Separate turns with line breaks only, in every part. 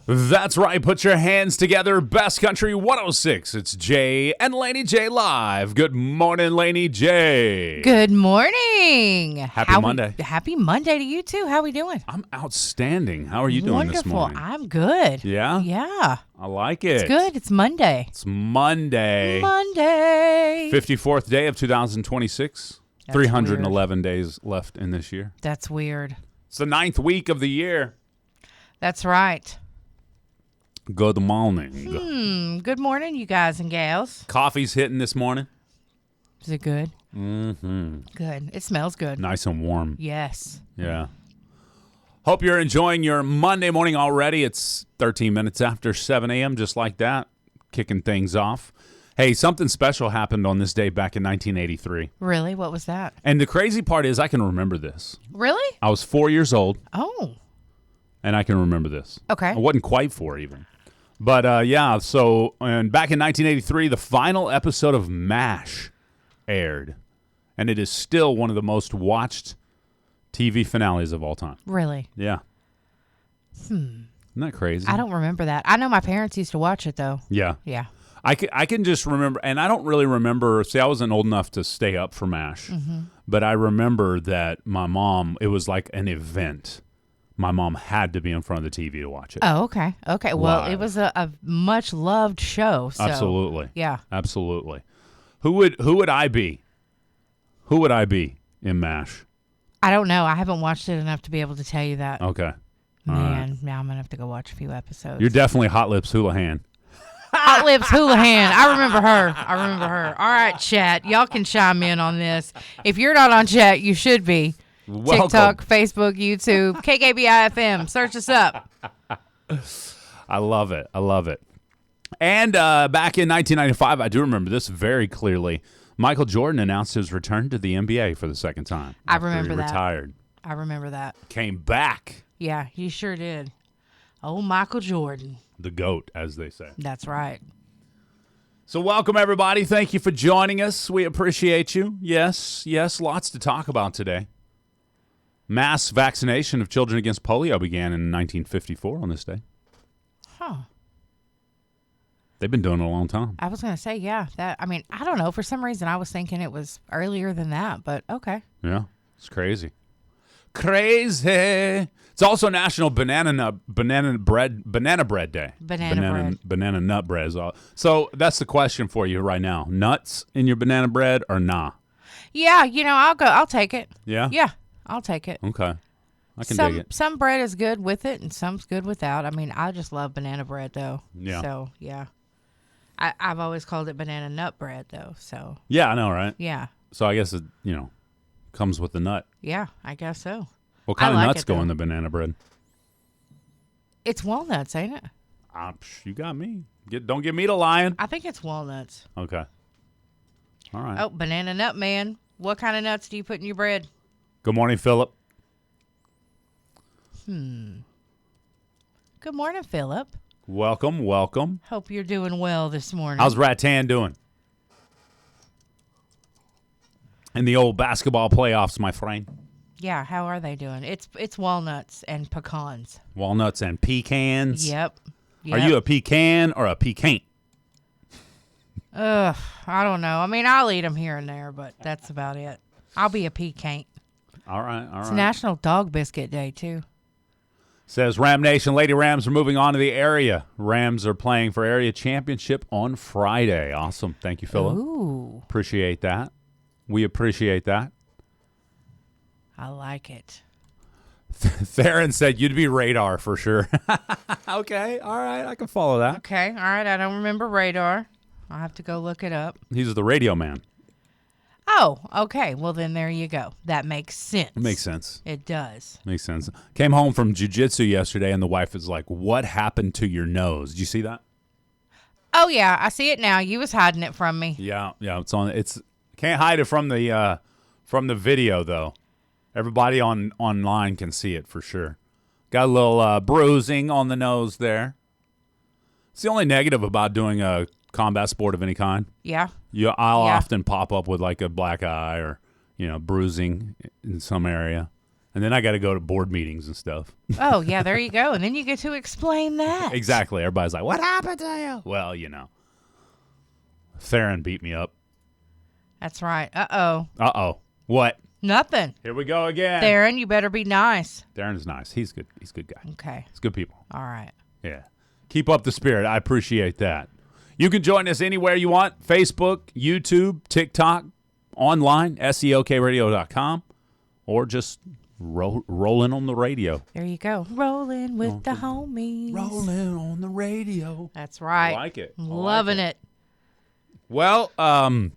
That's right. Put your hands together. Best Country 106. It's Jay and Laney J live. Good morning, Laney J.
Good morning.
Happy Monday.
Happy Monday to you, too. How we doing?
I'm outstanding. How are you doing this morning?
I'm good.
Yeah?
Yeah.
I like it.
It's good. It's Monday.
It's Monday.
54th
day of 2026.
That's
311 days left in this year.
That's weird.
It's the 9th week of the year.
That's right.
Good morning.
Good morning, you guys and gals.
Coffee's hitting this morning.
Is it good?
Mm-hmm.
Good. It smells good.
Nice and warm.
Yes.
Yeah. Hope you're enjoying your Monday morning already. It's 13 minutes after 7 a.m., just like that, kicking things off. Hey, something special happened on this day back in 1983.
Really? What was that?
And the crazy part is I can remember this.
Really?
I was 4 years old.
Oh.
And I can remember this.
Okay.
I wasn't quite 4 even. But, so and back in 1983, the final episode of MASH aired. And it is still one of the most watched TV finales of all time.
Really?
Yeah. Isn't that crazy?
I don't remember that. I know my parents used to watch it, though.
Yeah.
Yeah.
I can just remember, and I don't really remember, I wasn't old enough to stay up for MASH, but I remember that my mom, it was like an event. My mom had to be in front of the TV to watch it.
Oh, okay. Okay. Well,
Live.
it was a much loved show. So,
Absolutely.
Yeah.
Absolutely. Who would I be? Who would I be in MASH?
I don't know. I haven't watched it enough to be able to tell you that.
Okay. All
Man,
right.
now I'm going to have to go watch a few episodes.
You're definitely Hot Lips Houlihan.
Hot Lips Houlihan. I remember her. All right, chat. Y'all can chime in on this. If you're not on chat, you should be.
Welcome.
TikTok, Facebook, YouTube, KKBI FM. Search us up.
I love it. And back in 1995, I do remember this very clearly. Michael Jordan announced his return to the NBA for the second time.
I
after
remember
he
that.
retired.
I remember that.
Came back.
Yeah, he sure did. Oh, Michael Jordan.
The GOAT, as they say.
That's right.
So welcome, everybody. Thank you for joining us. We appreciate you. Yes, lots to talk about today. Mass vaccination of children against polio began in 1954 on this day.
Huh.
They've been doing it a long time.
I was going to say, yeah. I don't know. For some reason, I was thinking it was earlier than that, but okay.
Yeah, it's crazy. Crazy. It's also National Banana Bread Day. Banana nut bread. So that's the question for you right now. Nuts in your banana bread or nah?
Yeah, I'll take it.
Yeah?
Yeah, I'll take it.
Okay. I can dig it.
Some bread is good with it and some's good without. I just love banana bread, though.
Yeah.
So, yeah. I've always called it banana nut bread, though, so.
Yeah, I know, right?
Yeah.
So I guess it, comes with the nut.
Yeah, I guess so.
What kind
I
of
like
nuts
it,
go
though.
in the banana bread?
It's walnuts, ain't it?
You got me. Don't get me to lying.
I think it's walnuts.
Okay. All right.
Oh, banana nut man. What kind of nuts do you put in your bread?
Good morning, Philip.
Good morning, Philip.
Welcome.
Hope you're doing well this morning.
How's Rattan doing? In the old basketball playoffs, my friend.
Yeah, how are they doing? It's walnuts and pecans.
Walnuts and pecans.
Yep.
Are you a pecan or a pecan?
I don't know. I'll eat them here and there, but that's about it. I'll be a pecan.
All right.
It's National Dog Biscuit Day, too.
Says Ram Nation, Lady Rams are moving on to the area. Rams are playing for area championship on Friday. Awesome. Thank you, Philip.
Ooh.
Appreciate that. We appreciate that.
I like it.
Theron said you'd be Radar for sure. Okay. All right. I can follow that.
Okay. All right. I don't remember Radar. I'll have to go look it up.
He's the radio man.
Oh, okay. Well, then there you go. That makes sense.
It makes sense.
It does.
Makes sense. Came home from jiu-jitsu yesterday, and the wife was like, what happened to your nose? Did you see that?
Oh, yeah. I see it now. You was hiding it from me.
Yeah. It's on. Can't hide it from the video, though. Everybody online can see it for sure. Got a little bruising on the nose there. It's the only negative about doing a combat sport of any kind.
Yeah.
I'll often pop up with like a black eye or, bruising in some area. And then I got to go to board meetings and stuff.
Oh, yeah, there you go. And then you get to explain that.
Exactly. Everybody's like, what happened to you? Well, Theron beat me up.
That's right. Uh-oh.
Uh-oh. What?
Nothing.
Here we go again.
Theron, you better be nice.
Theron is nice. He's good. He's a good guy.
Okay.
He's good people.
All right.
Yeah. Keep up the spirit. I appreciate that. You can join us anywhere you want. Facebook, YouTube, TikTok, online, SEOKradio.com, or just rolling on the radio.
There you go. Rolling with the homies.
Rolling on the radio.
That's right.
I like it.
Loving it.
Well, I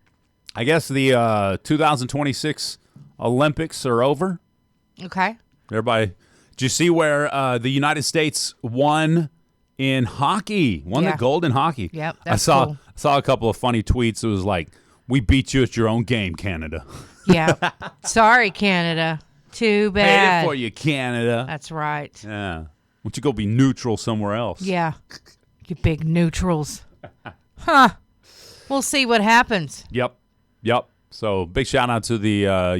guess the 2026 Olympics are over.
Okay.
Everybody, did you see where the United States won in hockey? Won the gold in hockey.
Yep, that's
I saw a couple of funny tweets. It was like, "We beat you at your own game, Canada."
Yeah. Sorry, Canada. Too
Made
bad.
it for you, Canada.
That's right.
Yeah. Why don't you go be neutral somewhere else?
Yeah. You big neutrals. Huh. We'll see what happens.
Yep. So big shout out to the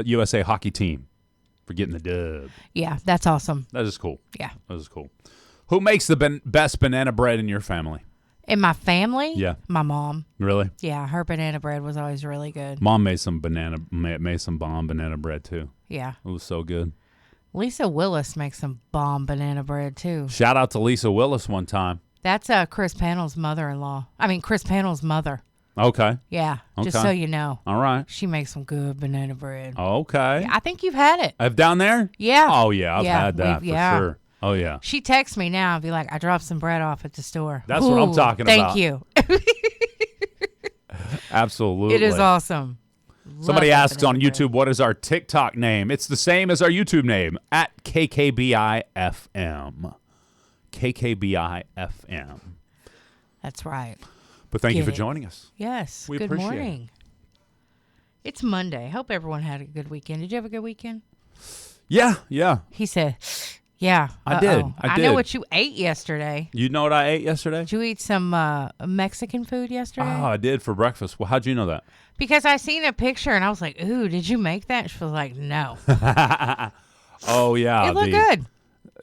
USA hockey team for getting the dub.
Yeah, that's awesome.
That is cool.
Yeah.
That is cool. Who makes the best banana bread in your family?
In my family?
Yeah.
My mom.
Really?
Yeah, her banana bread was always really good.
Mom made some bomb banana bread too.
Yeah.
It was so good.
Lisa Willis makes some bomb banana bread too.
Shout out to Lisa Willis one time.
That's Chris Panel's mother-in-law. I mean, Chris Panel's mother.
Okay.
Yeah, just
Okay.
so you know.
All right.
She makes some good banana bread.
Okay.
Yeah, I think you've had it.
I've down there?
Yeah.
Oh, yeah. I've
Yeah,
had that for sure. Oh, yeah.
She texts me now and be like, I dropped some bread off at the store.
That's what I'm talking about.
Thank you.
Absolutely.
It is awesome.
Somebody
Love
asks on
banana
YouTube, what is our TikTok name? It's the same as our YouTube name, at KKBI FM. KKBI FM.
That's right.
But thank you
Get
for
it.
joining us.
Yes.
We
good
appreciate it.
morning. It's Monday. Hope everyone had a good weekend. Did you have a good weekend?
Yeah.
He said, yeah.
I did.
I know what you ate yesterday.
You know what I ate yesterday?
Did you eat some Mexican food yesterday?
Oh, I did for breakfast. Well, how'd you know that?
Because I seen a picture and I was like, ooh, did you make that? She was like, no.
Oh, yeah.
It looked good.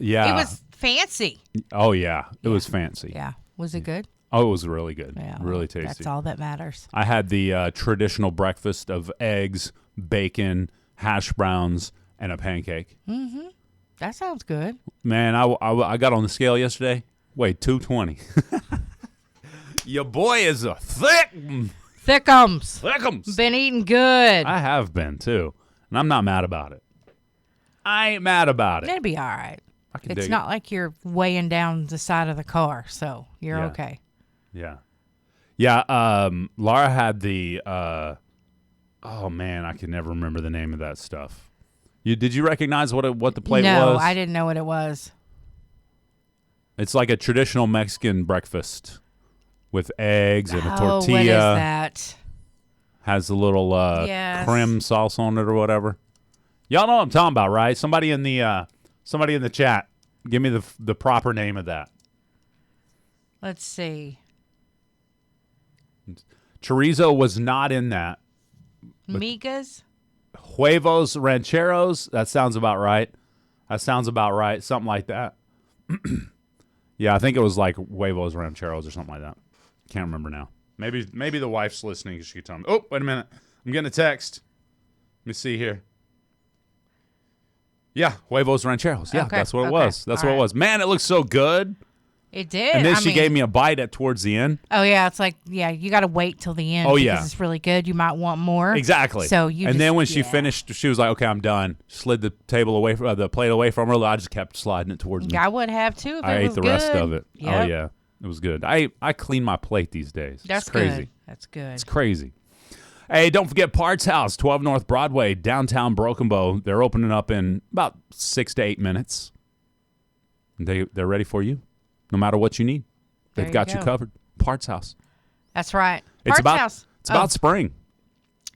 Yeah.
It was fancy.
Oh, yeah. It was fancy.
Yeah. Was it good?
Oh, it was really good.
Yeah.
Really tasty.
That's all that matters.
I had the traditional breakfast of eggs, bacon, hash browns, and a pancake.
Mm-hmm. That sounds good.
Man, I got on the scale yesterday. Weighed 220. Your boy is a thickums.
Thickums. Been eating good.
I have been, too. And I'm not mad about it. I ain't mad about it.
It'll be all right.
I can
It's
dig
not like you're weighing down the side of the car, so you're
Yeah.
okay.
Yeah. Yeah, Laura had the, oh, man, I can never remember the name of that stuff. Did you recognize what the plate was?
No, I didn't know what it was.
It's like a traditional Mexican breakfast with eggs and a tortilla.
Oh, what is that?
Has a little
Yes.
creme sauce on it or whatever. Y'all know what I'm talking about, right? Somebody in the chat, give me the proper name of that.
Let's see.
Chorizo was not in that.
Migas?
Huevos rancheros, that sounds about right. Something like that. Yeah, I think it was like huevos rancheros or something like that. Can't remember now. Maybe the wife's listening. She could tell me. Oh, wait a minute. I'm getting a text. Let me see here. Yeah, huevos rancheros. Yeah,
Okay,
that's what it
okay.
was. That's what it was. Man, it looks so good.
It did.
And then she gave me a bite towards the end.
Oh, yeah. It's like, yeah, you got to wait till the end.
Oh,
because
yeah.
it's really good. You might want more.
Exactly.
So
then when she finished, she was like, "Okay, I'm done." Slid the plate away from her. I just kept sliding it towards me.
I would have too if
I
it
ate
was
the
good.
rest of it.
Yep.
Oh yeah, it was good. I clean my plate these days.
That's
it's crazy.
good. That's good.
It's crazy. Hey, don't forget Parts House, 12 North Broadway, downtown Broken Bow. They're opening up in about 6 to 8 minutes. They're ready for you, no matter what you need. They've got you covered. Parts House.
That's right.
It's
Parts House.
It's about spring.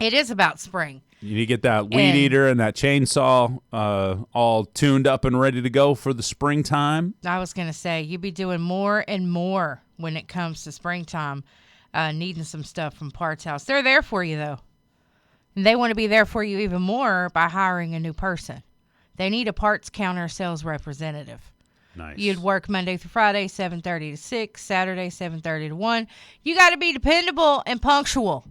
It is about spring.
You need to get that weed eater and that chainsaw all tuned up and ready to go for the springtime.
I was going to say, you'd be doing more and more when it comes to springtime, needing some stuff from Parts House. They're there for you, though. And they want to be there for you even more by hiring a new person. they need a parts counter sales representative.
Nice.
You'd work Monday through Friday, 7:30 to 6, Saturday, 7:30 to 1. You got to be dependable and punctual.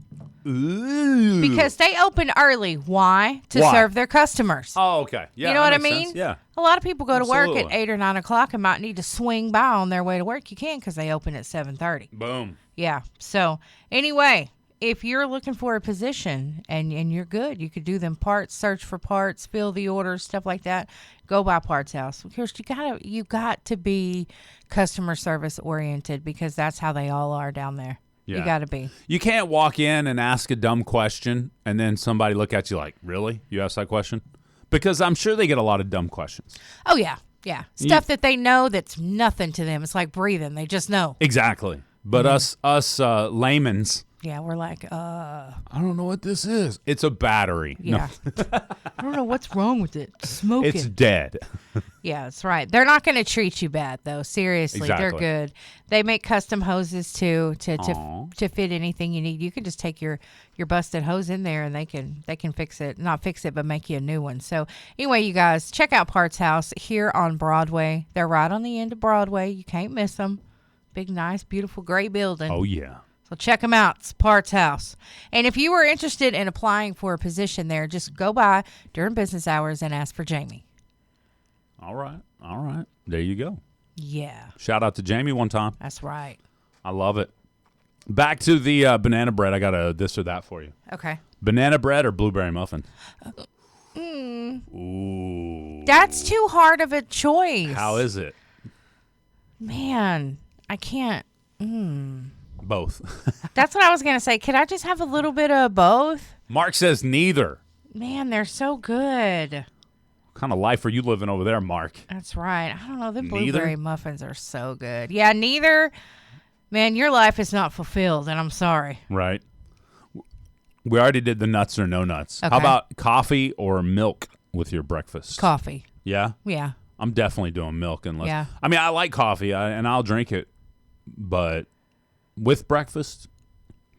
Ooh.
Because they open early. Why? To serve their customers.
Oh, okay. Yeah,
you know what I
makes
mean?
sense. Yeah.
A lot of people go to work
Absolutely.
at 8 or 9 o'clock and might need to swing by on their way to work. You can because they open at 7:30.
Boom.
Yeah. So anyway, if you're looking for a position and you're good, you could do them parts, search for parts, fill the orders, stuff like that. Go by Parts House. Of course, you got to be customer service oriented because that's how they all are down there.
Yeah.
You got to be.
You can't walk in and ask a dumb question and then somebody look at you like, really? You asked that question? Because I'm sure they get a lot of dumb questions.
Oh, yeah. Yeah. Stuff that they know that's nothing to them. It's like breathing. They just know.
Exactly. But us laymen's,
Yeah, we're like,
I don't know what this is. It's a battery.
yeah. I don't know what's wrong with it. Smoking.
It's dead.
Yeah, that's right. They're not going to treat you bad, though. Seriously,
Exactly.
they're good. They make custom hoses, too, to
Aw.
fit anything you need. You can just take your busted hose in there, and they can fix it. Not fix it, but make you a new one. So, anyway, you guys, check out Parts House here on Broadway. They're right on the end of Broadway. You can't miss them. Big, nice, beautiful, gray building.
Oh, yeah.
So check them out. It's Parts House. And if you were interested in applying for a position there, just go by during business hours and ask for Jamie.
All right. All right. There you go.
Yeah,
Shout out to Jamie one time.
that's right.
I love it. Back to the banana bread. I got a this or that for you.
Okay.
Banana bread or blueberry muffin? Ooh.
That's too hard of a choice.
How is it?
Man, I can't.
Both.
That's what I was going to say. Could I just have a little bit of both?
Mark says neither.
Man, they're so good.
What kind of life are you living over there, Mark?
That's right. I don't know. The
Neither?
blueberry muffins are so good. Yeah, neither. Man, your life is not fulfilled, and I'm sorry.
Right. We already did the nuts or no nuts.
Okay.
How about coffee or milk with your breakfast?
Coffee.
Yeah?
Yeah.
I'm definitely doing milk unless.
Yeah.
I mean, I like coffee and I'll drink it, but with breakfast,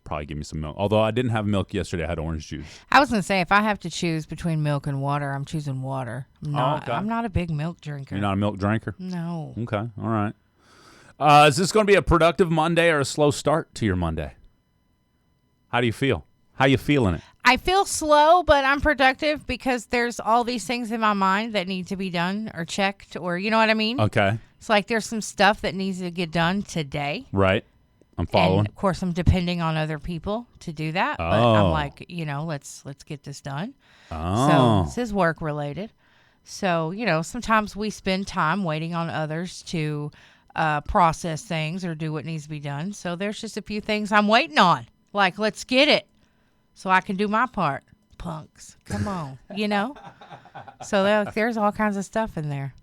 probably give me some milk. Although I didn't have milk yesterday, I had orange juice.
I was going to say, if I have to choose between milk and water, I'm choosing water.
Okay.
I'm not a big milk drinker.
You're not a milk drinker?
No.
Okay. All right. Is this going to be a productive Monday or a slow start to your Monday? How do you feel? How you feeling it?
I feel slow, but I'm productive because there's all these things in my mind that need to be done or checked or, you know what I mean?
Okay.
It's like there's some stuff that needs to get done today.
Right. I'm following.
And of course, I'm depending on other people to do that. But
Oh.
I'm like, let's get this done.
Oh.
So this is work related. So, sometimes we spend time waiting on others to process things or do what needs to be done. So there's just a few things I'm waiting on. Like, let's get it so I can do my part. Punks. Come on, So there's all kinds of stuff in there.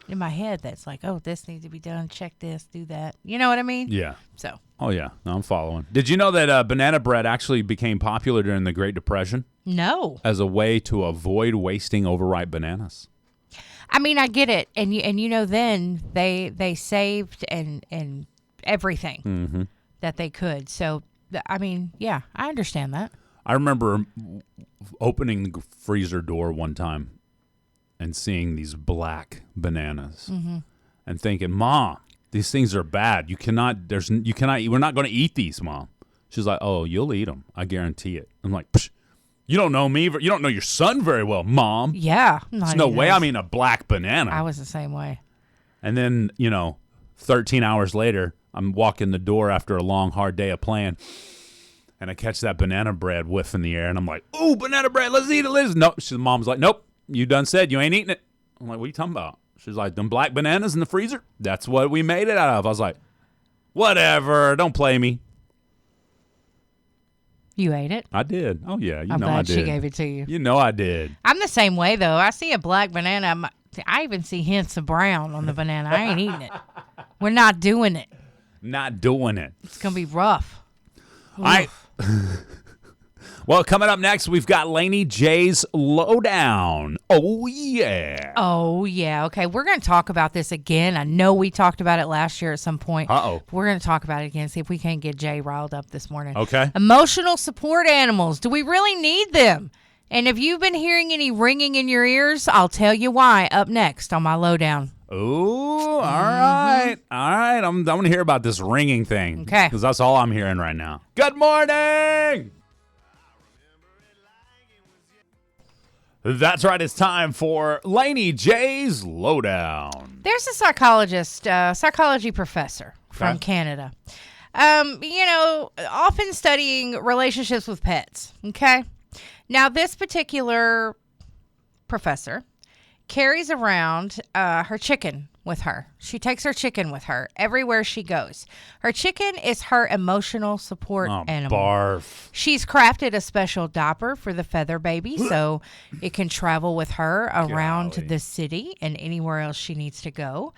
In my head that's like, oh, this needs to be done. Check this, do that. You know what I mean?
Yeah.
So.
Oh, yeah. No, I'm following. Did you know that banana bread actually became popular during the Great Depression
No.
as a way to avoid wasting overripe bananas?
I mean, I get it. And then they saved and everything that they could. So, I mean, yeah, I understand that.
I remember opening the freezer door one time and seeing these black bananas and thinking, Mom, these things are bad. We're not going to eat these, Mom. She's like, oh, you'll eat them. I guarantee it. I'm like, psh, you don't know me. You don't know your son very well, Mom.
Yeah.
There's no way I'm eating a black banana.
I was the same way.
And then, 13 hours later, I'm walking the door after a long, hard day of playing, and I catch that banana bread whiff in the air, and I'm like, ooh, banana bread, let's eat it. No, Mom's like, nope, you done said you ain't eating it. I'm like, what are you talking about? She's like, them black bananas in the freezer? That's what we made it out of. I was like, whatever, don't play me.
You ate it?
I did. Oh, yeah,
I'm
I
glad
did.
she gave it to you.
You know I did.
I'm the same way, though. I see a black banana. I even see hints of brown on the banana. I ain't eating it. We're not doing it.
Not doing it.
It's going to be rough.
All right. Well, coming up next, we've got Laney J's Lowdown. Oh, yeah.
Oh, yeah. Okay, we're going to talk about this again. I know we talked about it last year at some point.
Uh-oh.
We're going to talk about it again, see if we can't get Jay riled up this morning.
Okay.
Emotional support animals. Do we really need them? And if you've been hearing any ringing in your ears, I'll tell you why up next on my lowdown.
Ooh, all right. All right. I'm going to hear about this ringing thing.
Okay.
Because that's all I'm hearing right now. Good morning. That's right. It's time for Laney J's Lowdown.
There's a psychology professor from Canada. Often studying relationships with pets. Okay. Now, this particular professor carries around her chicken with her. She takes her chicken with her everywhere she goes. Her chicken is her emotional support animal.
Barf.
She's crafted a special diaper for the feather baby so it can travel with her around the city and anywhere else she needs to go.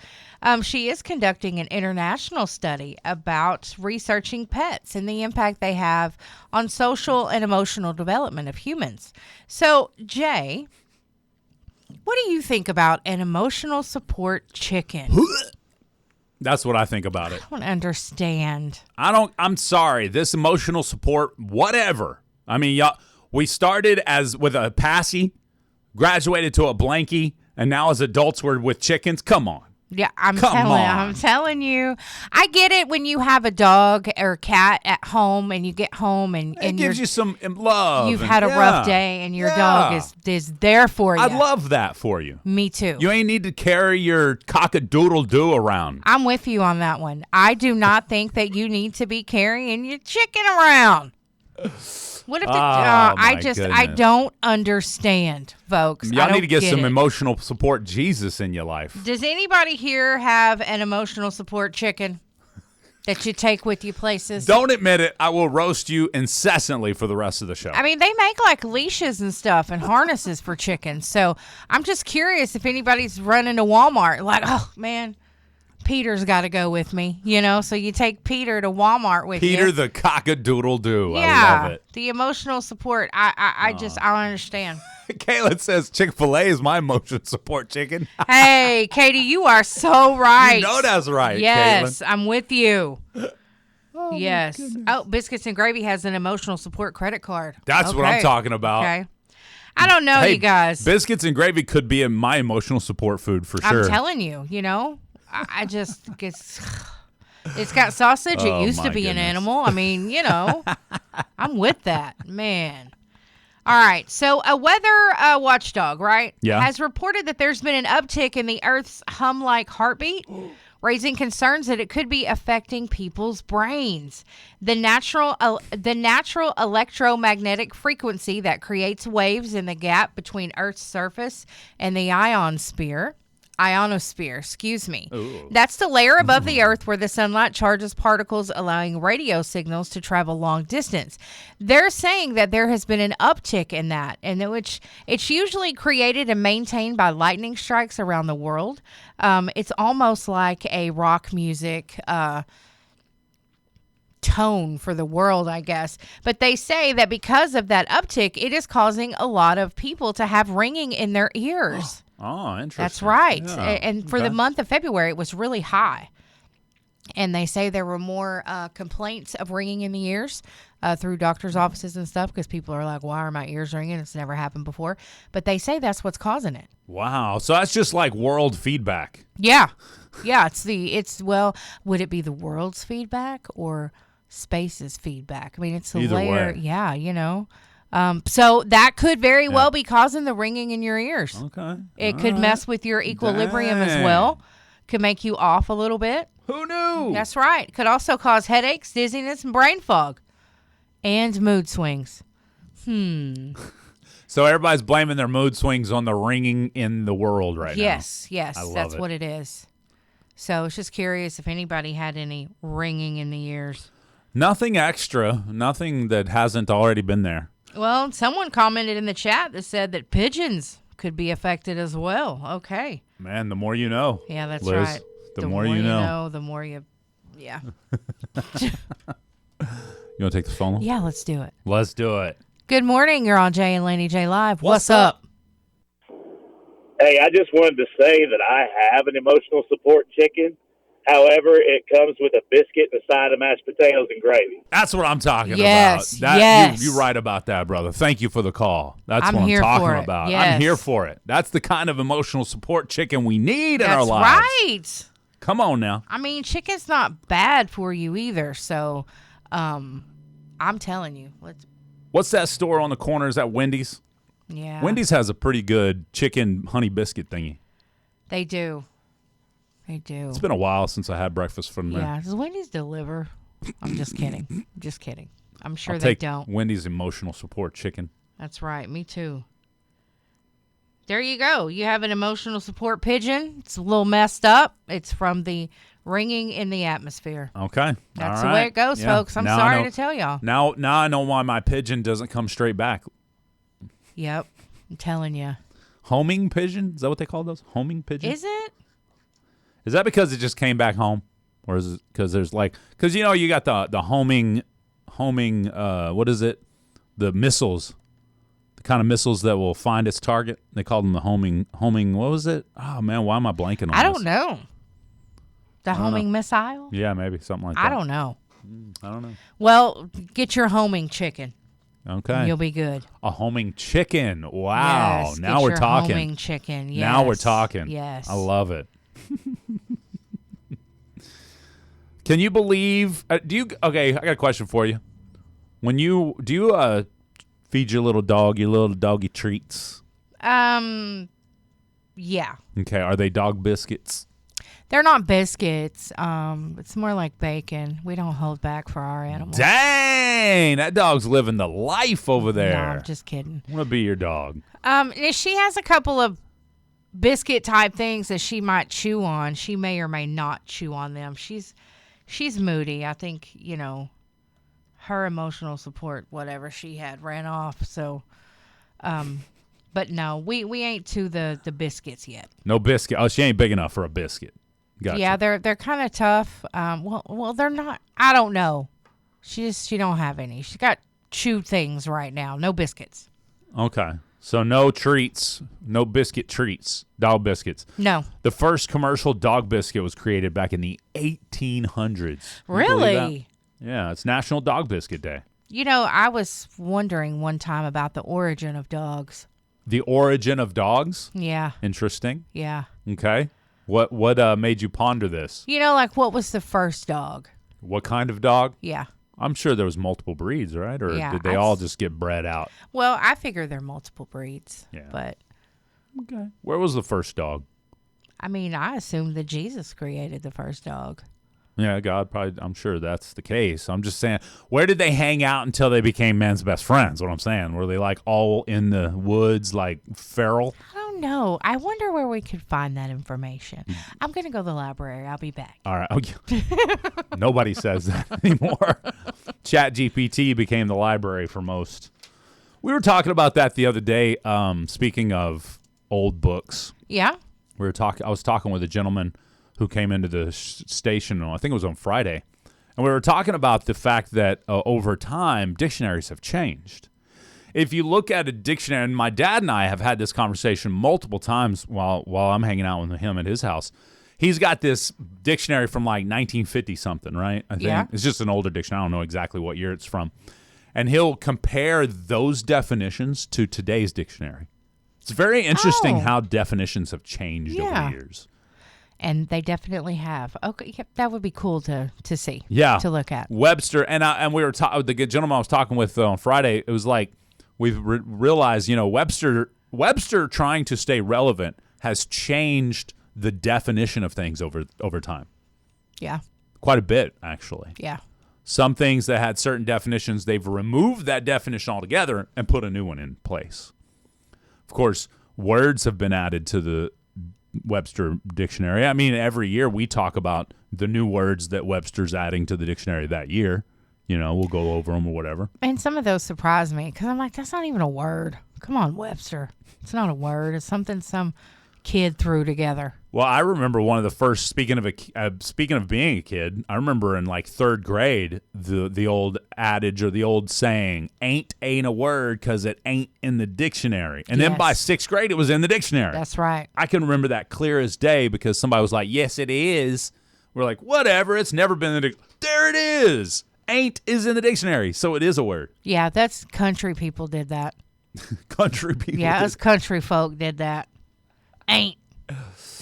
She is conducting an international study about researching pets and the impact they have on social and emotional development of humans. So, Jay, what do you think about an emotional support chicken?
That's what I think about it.
I don't understand.
I'm sorry. This emotional support, whatever. I mean, y'all, we started with a passy, graduated to a blankie, and now as adults we're with chickens. Come on.
Yeah, I'm telling you. I get it when you have a dog or a cat at home and you get home and
it gives you some love.
You've had a rough day and your dog is there for you.
I love that for you.
Me too.
You ain't need to carry your cock-a-doodle-doo around.
I'm with you on that one. I do not think that you need to be carrying your chicken around. What if I don't understand, folks.
Y'all need to get some emotional support Jesus in your life.
Does anybody here have an emotional support chicken that you take with you places?
Don't admit it. I will roast you incessantly for the rest of the show.
I mean, they make like leashes and stuff and harnesses for chickens. So I'm just curious if anybody's running to Walmart like, oh, man, Peter's got to go with me, so you take Peter to Walmart with you.
Peter the cock-a-doodle-doo.
Yeah,
I love it.
The emotional support. I don't understand.
Kayla says Chick-fil-A is my emotional support chicken.
Hey, Katie, you are so right.
You know that's right,
yes,
Caitlin.
I'm with you. Yes. Oh, Biscuits and Gravy has an emotional support credit card.
That's what I'm talking about.
Okay. I don't know, you guys.
Biscuits and Gravy could be in my emotional support food for sure.
I'm telling you, I just it's got sausage. It used to be an animal. I mean, I'm with that, man. All right. So a weather watchdog, right?
Yeah.
Has reported that there's been an uptick in the Earth's hum-like heartbeat, raising concerns that it could be affecting people's brains. The natural electromagnetic frequency that creates waves in the gap between Earth's surface and the ionosphere.
Ooh.
That's the layer above the Earth where the sunlight charges particles, allowing radio signals to travel long distance. They're saying that there has been an uptick in that, and which it's usually created and maintained by lightning strikes around the world. It's almost like a rock music tone for the world, I guess. But they say that because of that uptick, it is causing a lot of people to have ringing in their ears.
Oh, interesting.
That's right.
Yeah.
And for the month of February, it was really high. And they say there were more complaints of ringing in the ears through doctors' offices and stuff because people are like, why are my ears ringing? It's never happened before. But they say that's what's causing it.
Wow. So that's just like world feedback.
Yeah. Yeah. Would it be the world's feedback or space's feedback? I mean, it's a
Either
layer.
way.
Yeah, so that could very well be causing the ringing in your ears.
Okay.
It could mess with your equilibrium as well. Could make you off a little bit.
Who knew?
That's right. Could also cause headaches, dizziness, and brain fog. And mood swings.
So everybody's blaming their mood swings on the ringing in the world right now.
Yes, that's
it.
what it is. So I was just curious if anybody had any ringing in the ears.
Nothing extra. Nothing that hasn't already been there.
Well, someone commented in the chat that said that pigeons could be affected as well. Okay.
Man, the more you know.
Yeah, that's
Liz,
right.
The more you know.
The more you, yeah.
You want to take the phone?
Yeah, let's do it.
Let's do it.
Good morning. You're on Jay and Laney J Live. What's up?
Hey, I just wanted to say that I have an emotional support chicken. However, it comes with a biscuit and a side of mashed potatoes and gravy.
That's what I'm talking
Yes,
about.
yes.
You're right about that, brother. Thank you for the call. That's
I'm
what I'm
here
talking
for it.
about.
Yes.
I'm here for it. That's the kind of emotional support chicken we need in our
That's
lives.
right.
Come on now.
I mean, chicken's not bad for you either. So, I'm telling you.
What's that store on the corner? Is that Wendy's?
Yeah.
Wendy's has a pretty good chicken honey biscuit thingy.
They do. They do.
It's been a while since I had breakfast from there.
Yeah. Does Wendy's deliver? I'm just kidding. Just kidding. I'm sure
I'll
they
take
don't.
Wendy's emotional support chicken.
That's right. Me too. There you go. You have an emotional support pigeon. It's a little messed up. It's from the Ringing in the Atmosphere.
Okay.
That's
All
the way
right.
it goes,
Yeah.
folks. I'm
Now I
sorry
know-
to tell y'all.
Now I know why my pigeon doesn't come straight back.
Yep. I'm telling you.
Homing pigeon? Is that what they call those? Homing pigeon?
Is it?
Is that because it just came back home? Or is it because there's because you got the homing, what is it? The missiles. The kind of missiles that will find its target. They call them the homing, what was it? Oh, man, why am I blanking on
I
this?
don't know. The homing missile?
Yeah, maybe, something like that.
I don't know.
I don't know.
Well, get your homing chicken.
Okay.
You'll be good.
A homing chicken. Wow.
Yes,
now
get
we're
your
talking.
Homing chicken. Yes.
Now we're talking.
Yes.
I love it. Can you believe? Okay, I got a question for you. Do you feed your little doggy treats?
Yeah.
Okay, are they dog biscuits?
They're not biscuits. It's more like bacon. We don't hold back for our animals.
Dang, that dog's living the life over there.
No, I'm just kidding.
I want to be your dog.
She has a couple of biscuit type things that she might chew on. She may or may not chew on them. She's moody. I think, her emotional support, whatever she had, ran off. So, but no, we ain't to the biscuits yet.
No biscuit. Oh, she ain't big enough for a biscuit. Gotcha.
Yeah, they're kind of tough. Well, they're not. I don't know. She don't have any. She's got chew things right now. No biscuits.
Okay. So no treats, no biscuit treats, dog biscuits.
No.
The first commercial dog biscuit was created back in the 1800s. Can you believe
Really?
that? Yeah, it's National Dog Biscuit Day.
I was wondering one time about the origin of dogs.
The origin of dogs?
Yeah.
Interesting.
Yeah.
Okay. What made you ponder this?
What was the first dog?
What kind of dog?
Yeah.
I'm sure there was multiple breeds, right? Or
Yeah,
did they all just get bred out?
Well, I figure they're multiple breeds.
Yeah.
But,
Okay. Where was the first dog?
I assume that Jesus created the first dog.
Yeah, God probably, I'm sure that's the case. I'm just saying, where did they hang out until they became men's best friends? What I'm saying, were they all in the woods like feral?
I don't know. I wonder where we could find that information. I'm going to go to the library. I'll be back.
All right. Okay. Nobody says that anymore. ChatGPT became the library for most. We were talking about that the other day. Speaking of old books,
Yeah?
I was talking with a gentleman who came into the station. I think it was on Friday, and we were talking about the fact that over time dictionaries have changed. If you look at a dictionary, and my dad and I have had this conversation multiple times while I'm hanging out with him at his house. He's got this dictionary from 1950 something, right? I think
Yeah.
it's just an older dictionary. I don't know exactly what year it's from. And he'll compare those definitions to today's dictionary. It's very interesting
Oh.
how definitions have changed over
Yeah.
the years.
And they definitely have. Okay, yeah, that would be cool to see.
Yeah,
To look at.
Webster and we were the gentleman I was talking with on Friday. It was like we've realized, Webster trying to stay relevant has changed the definition of things over time.
Yeah.
Quite a bit, actually.
Yeah.
Some things that had certain definitions, they've removed that definition altogether and put a new one in place. Of course, words have been added to the Webster dictionary. I mean, every year we talk about the new words that Webster's adding to the dictionary that year. We'll go over them or whatever.
And some of those surprise me because I'm like, that's not even a word. Come on, Webster. It's not a word. It's something some kid threw together.
Well, I remember one of the first. Speaking of being a kid, I remember in third grade the old adage or the old saying, "Ain't a word because it ain't in the dictionary." And then by
Yes.
sixth grade, it was in the dictionary.
That's right.
I can remember that clear as day because somebody was like, "Yes, it is." We're like, whatever, it's never been in the there it is. Ain't is in the dictionary, so it is a word.
Yeah, that's country people did that.
Country people.
Yeah,
did.
us country folk did that. Ain't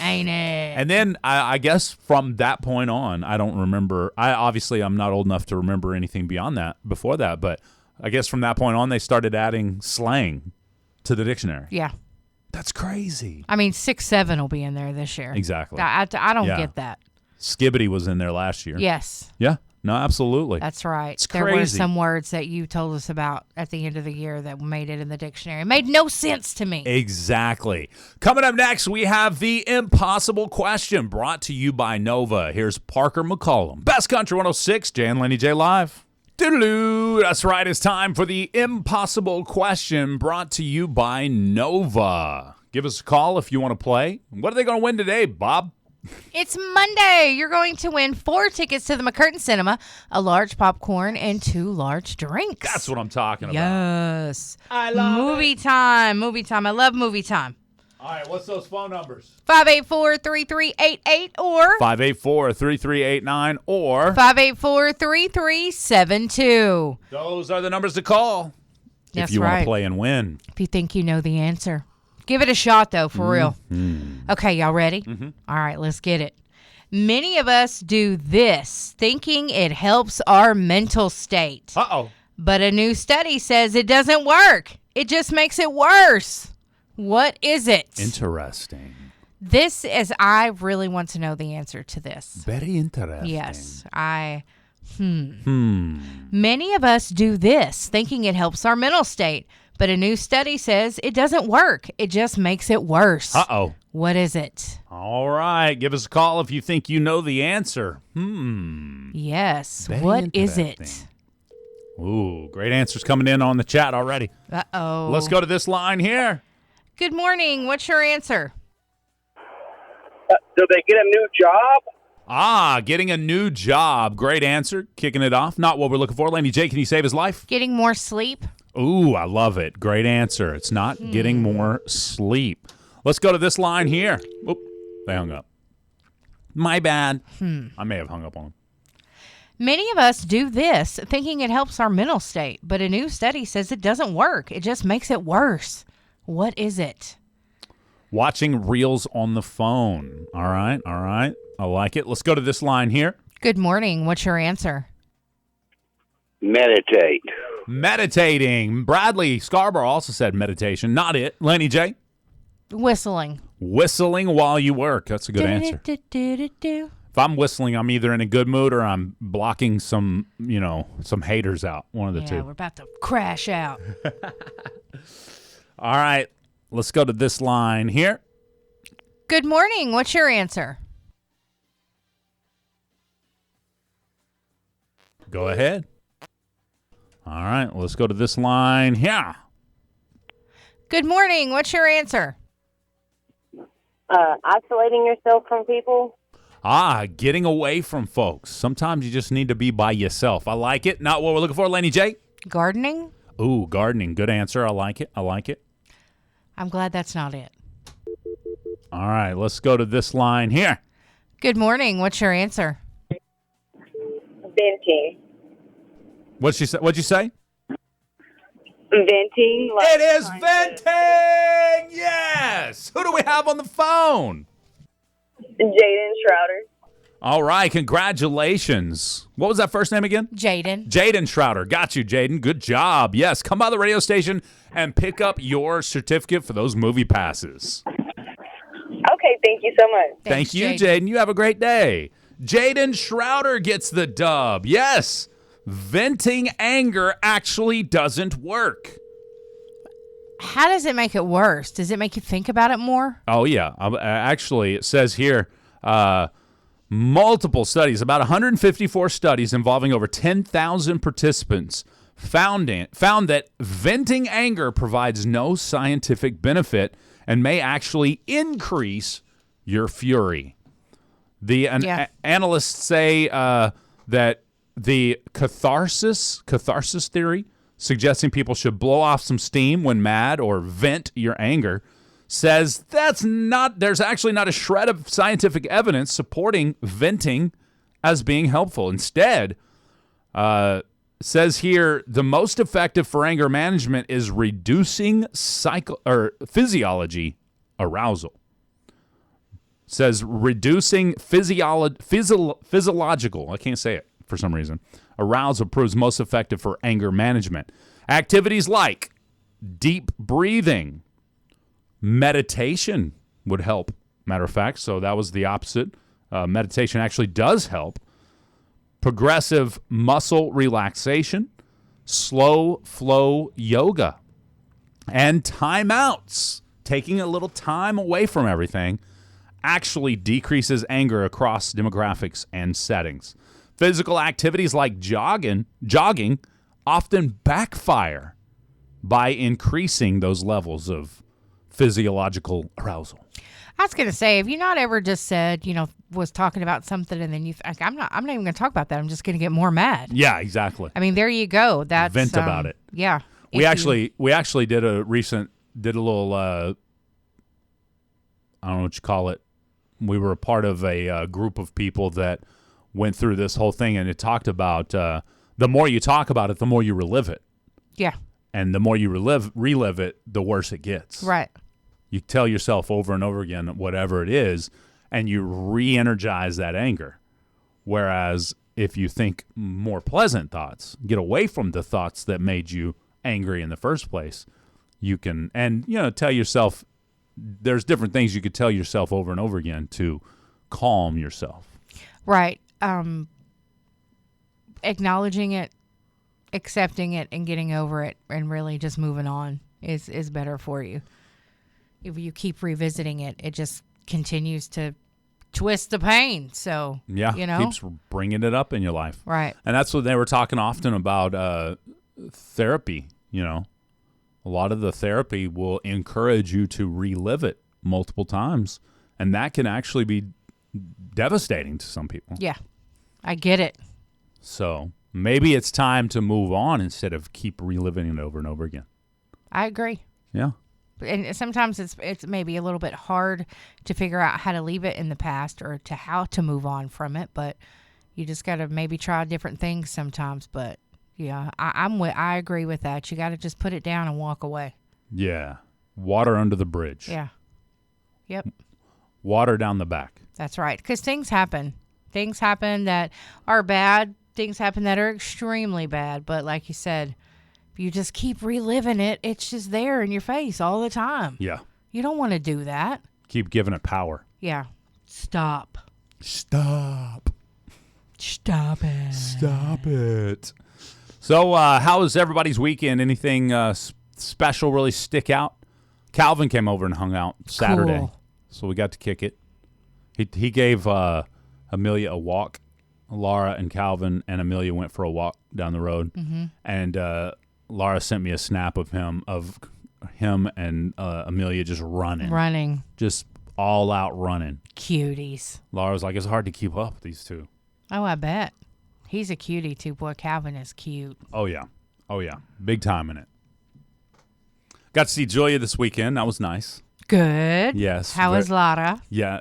it?
And then I guess from that point on, I don't remember. I'm not old enough to remember anything beyond that, before that. But I guess from that point on, they started adding slang to the dictionary.
Yeah.
That's crazy.
I mean, 6'7" will be in there this year.
Exactly.
I don't get that.
Skibbity was in there last year.
Yes.
Yeah. No, absolutely.
That's right.
It's
there were
crazy.
some words that you told us about at the end of the year that made it in the dictionary. It made no sense to me.
Exactly. Coming up next, we have the impossible question brought to you by Nova. Here's Parker McCollum. Best Country 106, Jay and Laney J Live. Doodaloo. That's right. It's time for the impossible question brought to you by Nova. Give us a call if you want to play. What are they going to win today, Bob?
It's Monday. You're going to win 4 tickets to the McCurtain Cinema, a large popcorn, and 2 large drinks.
That's what I'm talking about.
Yes.
I love
movie time. Movie time. I love movie time.
All right, what's those phone numbers?
584-3388 or
584-3389 or
584-3372.
those are the numbers to call
That's
if you want
right.
to play and win.
If you think you know the answer. Give it a shot, though, for real. Okay, y'all ready? All right, let's get it. Many of us do this thinking it helps our mental state.
Uh-oh.
But a new study says it doesn't work. It just makes it worse. What is it?
Interesting.
This is, I really want to know the answer to this.
Very interesting.
Yes, Many of us do this thinking it helps our mental state. But a new study says it doesn't work. It just makes it worse.
Uh-oh.
What is it?
All right. Give us a call if you think you know the answer.
Yes.
Very
what is it?
interesting. Ooh, great answers coming in on the chat already.
Uh-oh.
Let's go to this line here.
Good morning. What's your answer?
Do they get a new job?
Getting a new job. Great answer. Kicking it off. Not what we're looking for. Laney J, can you save his life?
Getting more sleep?
Ooh, I love it. Great answer. It's not getting more sleep. Let's go to this line here. Oop, they hung up. My bad. I may have hung up on them.
Many of us do this thinking it helps our mental state, but a new study says it doesn't work. It just makes it worse. What is it?
Watching reels on the phone. All right. I like it. Let's go to this line here.
Good morning. What's your answer?
Meditate.
Meditating. Bradley Scarborough also said meditation. Not it. Laney J?
Whistling.
Whistling while you work. That's a good answer.
Do-do-do-do-do.
If I'm whistling, I'm either in a good mood or I'm blocking some haters out. One of the
Yeah,
two.
we're about to crash out.
All right. Let's go to this line here.
Good morning. What's your answer?
Go ahead. All right. Let's go to this line here.
Good morning. What's your answer?
Isolating yourself from people.
Getting away from folks. Sometimes you just need to be by yourself. I like it. Not what we're looking for, Laney J.
Gardening?
Ooh, gardening. Good answer. I like it.
I'm glad that's not it.
All right. Let's go to this line here.
Good morning. What's your answer?
Venting.
What'd you say?
Venting. Like
It is venting. Yes. Who do we have on the phone?
Jaden Schrouder.
All right. Congratulations. What was that first name again?
Jaden.
Jaden Schrouder. Got you, Jaden. Good job. Yes. Come by the radio station and pick up your certificate for those movie passes.
Okay, thank you so much.
Thank you, Jaden. You have a great day. Jaden Schrouder gets the dub. Yes. Venting anger actually doesn't work.
How does it make it worse? Does it make you think about it more?
Oh, yeah. Actually, it says here multiple studies, about 154 studies involving over 10,000 participants found that venting anger provides no scientific benefit and may actually increase your fury. The analysts say that the catharsis theory, suggesting people should blow off some steam when mad or vent your anger, says there's actually not a shred of scientific evidence supporting venting as being helpful. Instead, says here the most effective for anger management is reducing physiology arousal. Says reducing physiological, I can't say it for some reason, arousal proves most effective for anger management. Activities like deep breathing, meditation would help, matter of fact. So that was the opposite. Meditation actually does help. Progressive muscle relaxation, slow flow yoga, and timeouts, taking a little time away from everything, actually decreases anger across demographics and settings. Physical activities like jogging often backfire by increasing those levels of physiological arousal.
I was going to say, have you not ever just said, was talking about something and then I'm not even going to talk about that. I'm just going to get more mad.
Yeah, exactly.
I mean, there you go. That's
vent about it.
Yeah.
We actually did a little, I don't know what you call it. We were a part of a group of people that went through this whole thing, and it talked about the more you talk about it, the more you relive it.
Yeah.
And the more you relive it, the worse it gets.
Right.
You tell yourself over and over again whatever it is, and you re-energize that anger. Whereas if you think more pleasant thoughts, get away from the thoughts that made you angry in the first place, you can, and tell yourself, there's different things you could tell yourself over and over again to calm yourself.
Right. Acknowledging it, accepting it, and getting over it, and really just moving on is better for you. If you keep revisiting it, it just continues to twist the pain. So,
yeah, keeps bringing it up in your life.
Right.
And that's what they were talking often about therapy. A lot of the therapy will encourage you to relive it multiple times, and that can actually be devastating to some people.
Yeah, I get it.
So maybe it's time to move on instead of keep reliving it over and over again.
I agree.
Yeah.
And sometimes it's maybe a little bit hard to figure out how to leave it in the past or to how to move on from it, but you just got to maybe try different things sometimes. But yeah, I agree with that. You got to just put it down and walk away.
Yeah. Water under the bridge.
Yeah. Yep. Water
down the back.
That's right. Because things happen. Things happen that are bad. Things happen that are extremely bad. But like you said, you just keep reliving it. It's just there in your face all the time.
Yeah.
You don't want to do that.
Keep giving it power.
Yeah. Stop.
Stop.
Stop it.
Stop it. So how was everybody's weekend? Anything special really stick out? Calvin came over and hung out Saturday.
Cool.
So we got to kick it. He gave Amelia a walk. Laura and Calvin and Amelia went for a walk down the road. Mm-hmm. And Laura sent me a snap of him and Amelia just running. Just all out running.
Cuties.
Laura was like, it's hard to keep up with these two.
Oh, I bet. He's a cutie too. Boy, Calvin is cute.
Oh, yeah. Big time in it. Got to see Julia this weekend. That was nice.
Good.
Yes.
How is Lara?
Yeah.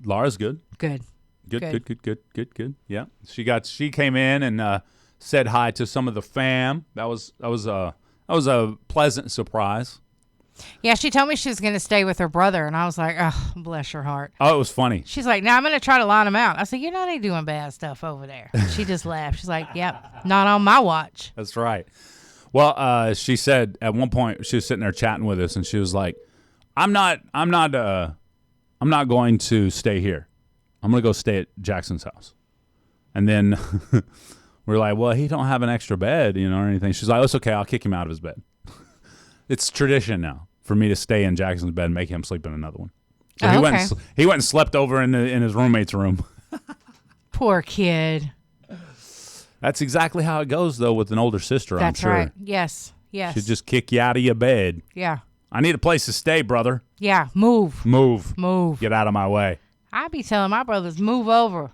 Laura's good.
Good.
Good. Yeah. She came in and said hi to some of the fam. That was a pleasant surprise.
Yeah, she told me she was going to stay with her brother, and I was like, oh, bless her heart.
Oh, it was funny.
She's like, now I'm going to try to line him out. I said, you're not even doing bad stuff over there. She just laughed. She's like, yep, not on my watch.
That's right. Well, she said at one point she was sitting there chatting with us, and she was like, I'm not going to stay here. I'm going to go stay at Jackson's house. And then we're like, well, he don't have an extra bed, or anything. She's like, oh, it's okay. I'll kick him out of his bed. It's tradition now for me to stay in Jackson's bed and make him sleep in another one. So he went and slept over in his roommate's room.
Poor kid.
That's exactly how it goes, though, with an older sister,
That's
I'm sure.
That's right. Yes.
She'd just kick you out of your bed.
Yeah.
I need a place to stay, brother.
Yeah, move.
Get out of my way.
I be telling my brothers, move over.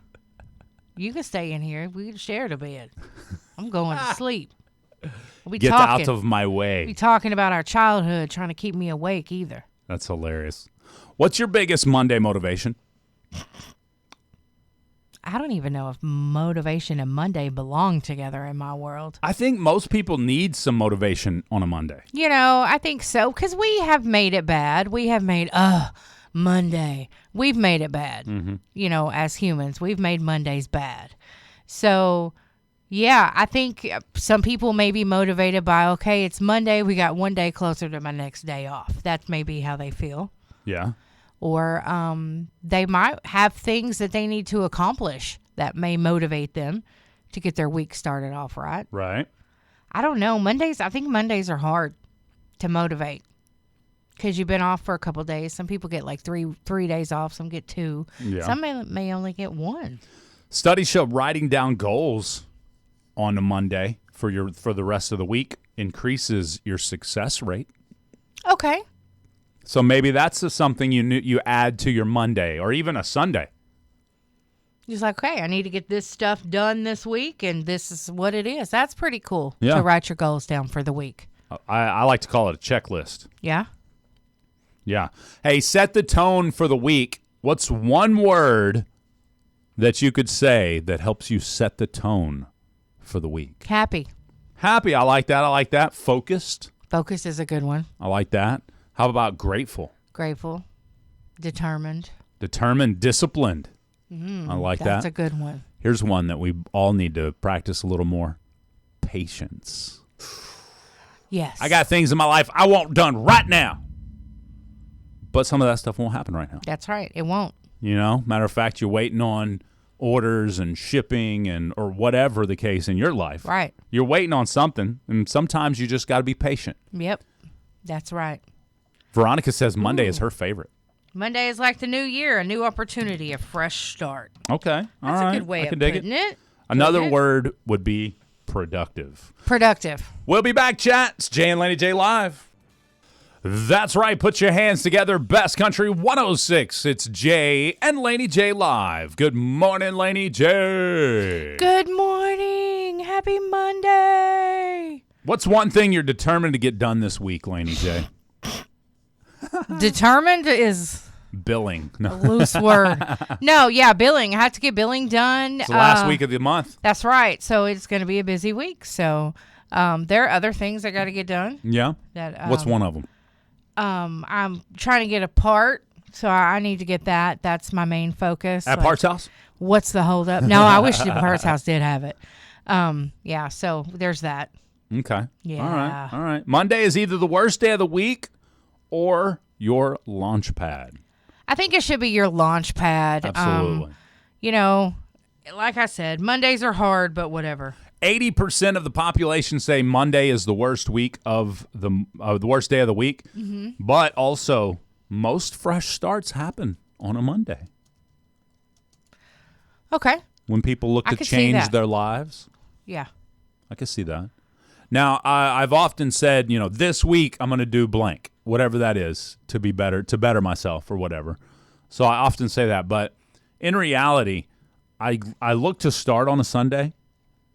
You can stay in here. We can share the bed. I'm going to sleep.
Get out of my way.
Be talking about our childhood, trying to keep me awake either.
That's hilarious. What's your biggest Monday motivation?
I don't even know if motivation and Monday belong together in my world.
I think most people need some motivation on a Monday.
You know, I think so, because we have made it bad. We have made, Monday. We've made it bad. You know, as humans, we've made Mondays bad. So, yeah, I think some people may be motivated by, okay, it's Monday. We got one day closer to my next day off. That's maybe how they feel.
Yeah.
Or they might have things that they need to accomplish that may motivate them to get their week started off right.
Right.
I don't know. I think Mondays are hard to motivate because you've been off for a couple days. Some people get like three days off. Some get 2.
Yeah.
Some may only get 1.
Studies show writing down goals on a Monday for the rest of the week increases your success rate.
Okay.
So maybe that's something you add to your Monday or even a Sunday.
Just like, okay, I need to get this stuff done this week, and this is what it is. That's pretty cool
Yeah.
to write your goals down for the week.
I like to call it a checklist.
Yeah?
Yeah. Hey, set the tone for the week. What's one word that you could say that helps you set the tone for the week?
Happy.
Happy. I like that. Focused.
Focus is a good one.
I like that. How about grateful?
Grateful. Determined.
Determined. Disciplined. I like that.
That's a good one.
Here's one that we all need to practice a little more. Patience.
Yes.
I got things in my life I want done right now. But some of that stuff won't happen right now.
That's right. It won't.
You know, matter of fact, you're waiting on orders and shipping or whatever the case in your life.
Right.
You're waiting on something, and sometimes you just got to be patient.
Yep. That's right.
Veronica says Monday is her favorite.
Monday is like the new year, a new opportunity, a fresh start.
Okay. All
That's
right.
a good way
I
of
can dig
putting it.
Another
Good.
word would be productive.
Productive.
We'll be back, chat. It's Jay and Laney J Live. That's right. Put your hands together. Best Country 106. It's Jay and Laney J Live. Good morning, Laney J.
Good morning. Happy Monday.
What's one thing you're determined to get done this week, Laney J?
Determined is
Billing.
a
No.
loose word. No, yeah, billing. I have to get billing done.
It's the last week of the month.
That's right. So it's going to be a busy week. So there are other things I got to get done.
Yeah.
That
What's one of them?
I'm trying to get a part, so I need to get that. That's my main focus.
At Parts House?
What's the holdup? No, I wish the Parts House did have it. Yeah, so there's that.
Okay.
Yeah.
All right. Monday is either the worst day of the week or your launch pad.
I think it should be your launch pad.
Absolutely.
You know, like I said, Mondays are hard, but whatever.
80% of the population say Monday is the worst week of the worst day of the week. Mm-hmm. But also, most fresh starts happen on a Monday.
Okay.
When people look
I
to
could see
change
that.
their lives.
Yeah.
I can see that. Now, I've often said, this week I'm going to do blank, whatever that is, to better myself or whatever. So I often say that. But in reality, I look to start on a Sunday,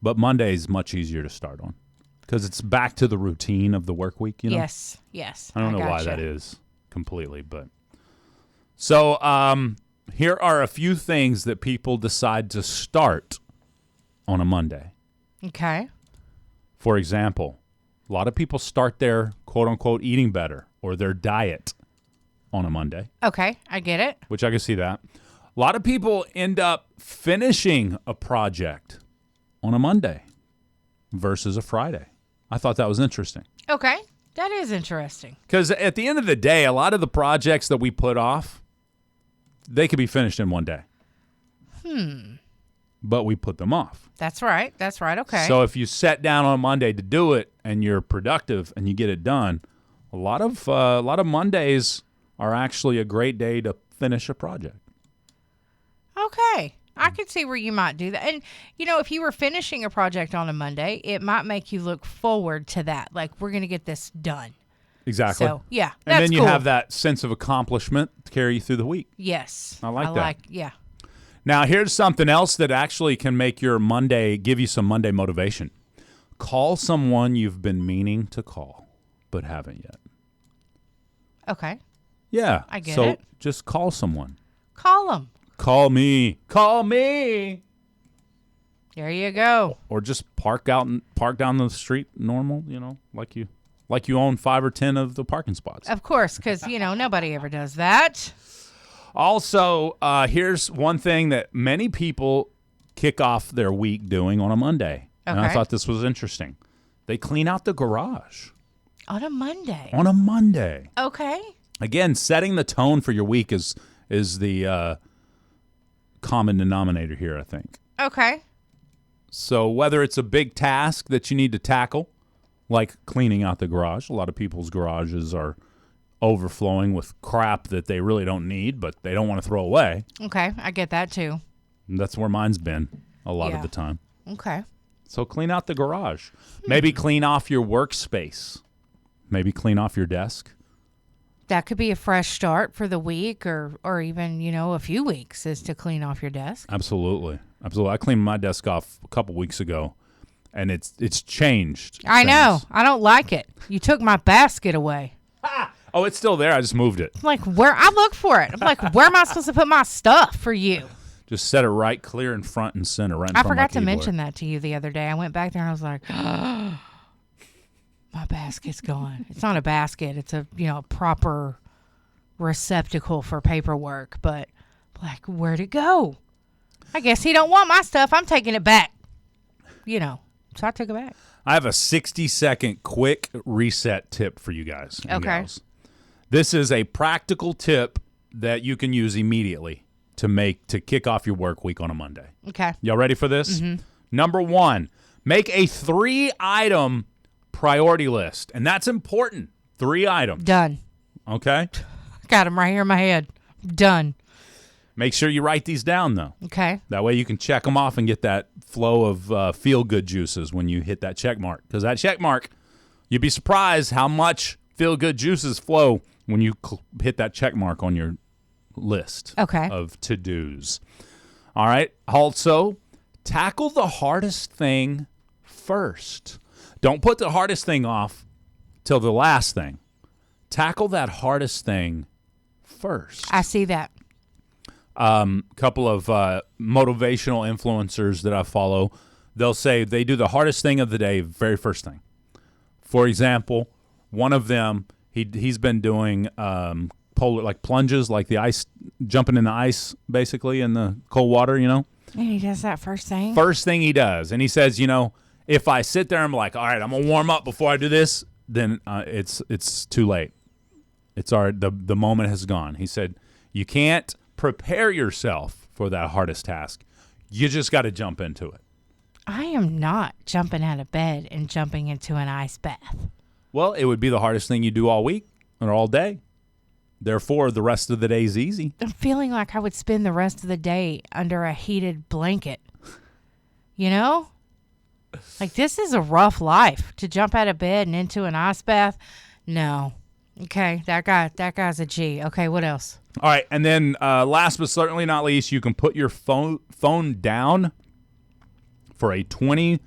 but Monday is much easier to start on because it's back to the routine of the work week.
Yes.
I don't know why
gotcha.
that is completely, but so here are a few things that people decide to start on a Monday.
Okay.
For example, a lot of people start their quote-unquote eating better or their diet on a Monday,
Okay, I get it.
which I can see that. A lot of people end up finishing a project on a Monday versus a Friday. I thought that was interesting.
Okay, that is interesting.
Because at the end of the day, a lot of the projects that we put off, they could be finished in one day. But we put them off.
That's right. Okay.
So if you sat down on Monday to do it and you're productive and you get it done, a lot of Mondays are actually a great day to finish a project.
Okay. I could see where you might do that. And, if you were finishing a project on a Monday, it might make you look forward to that. Like, we're going to get this done.
Exactly.
So, yeah,
and
that's
then you
cool.
have that sense of accomplishment to carry you through the week.
Yes.
I like that.
Yeah.
Now, here's something else that actually can make your Monday, give you some Monday motivation. Call someone you've been meaning to call, but haven't yet.
Okay.
Yeah.
I get
so
it.
just call someone.
Call them.
Call me. Call me.
There you go.
Or just park down the street normal, like you own 5 or 10 of the parking spots.
Of course, because, nobody ever does that.
Also, here's one thing that many people kick off their week doing on a Monday. And I
Okay.
thought this was interesting. They clean out the garage.
On a Monday.
On a Monday.
Okay.
Again, setting the tone for your week is the common denominator here, I think.
Okay.
So whether it's a big task that you need to tackle, like cleaning out the garage, a lot of people's garages are overflowing with crap that they really don't need, but they don't want to throw away.
Okay. I get that too.
And that's where mine's been a lot of the time.
Okay.
So clean out the garage. Maybe clean off your workspace. Maybe clean off your desk.
That could be a fresh start for the week or even, a few weeks is to clean off your desk.
Absolutely. Absolutely. I cleaned my desk off a couple weeks ago, and it's changed.
I know.
things.
I don't like it. You took my basket away.
Oh, it's still there. I just moved it.
I'm like, where? I look for it. I'm like, where am I supposed to put my stuff for you?
Just set it right clear in front and center. Right in
I
front of my
forgot to
keyboard.
mention that to you the other day. I went back there and I was like, my basket's gone. It's not a basket. It's a, proper receptacle for paperwork. But like, where'd it go? I guess he don't want my stuff. I'm taking it back. So I took it back.
I have a 60-second quick reset tip for you guys. and
Okay.
gals. This is a practical tip that you can use immediately to kick off your work week on a Monday.
Okay.
Y'all ready for this? Number 1, make a 3-item priority list. And that's important. 3 items.
Done.
Okay?
Got him right here in my head. Done.
Make sure you write these down, though.
Okay.
That way you can check them off and get that flow of feel-good juices when you hit that check mark. Because that check mark, you'd be surprised how much feel-good juices flow when you hit that check mark on your list of to-dos. All right. Also, tackle the hardest thing first. Don't put the hardest thing off till the last thing. Tackle that hardest thing first.
I see that.
Couple of motivational influencers that I follow, they'll say they do the hardest thing of the day very first thing. For example, one of them, he's been doing polar plunges, like the ice, jumping in the ice, basically in the cold water,
And he does that first thing?
First thing he does. And he says, if I sit there and I'm like, all right, I'm going to warm up before I do this, then it's too late. It's already, the moment has gone. He said, you can't prepare yourself for that hardest task. You just got to jump into it.
I am not jumping out of bed and jumping into an ice bath.
Well, it would be the hardest thing you do all week or all day. Therefore, the rest of the day is easy.
I'm feeling like I would spend the rest of the day under a heated blanket. Like, this is a rough life. To jump out of bed and into an ice bath, no. Okay, that guy's a G. Okay, what else?
All right, and then last but certainly not least, you can put your phone down for a 20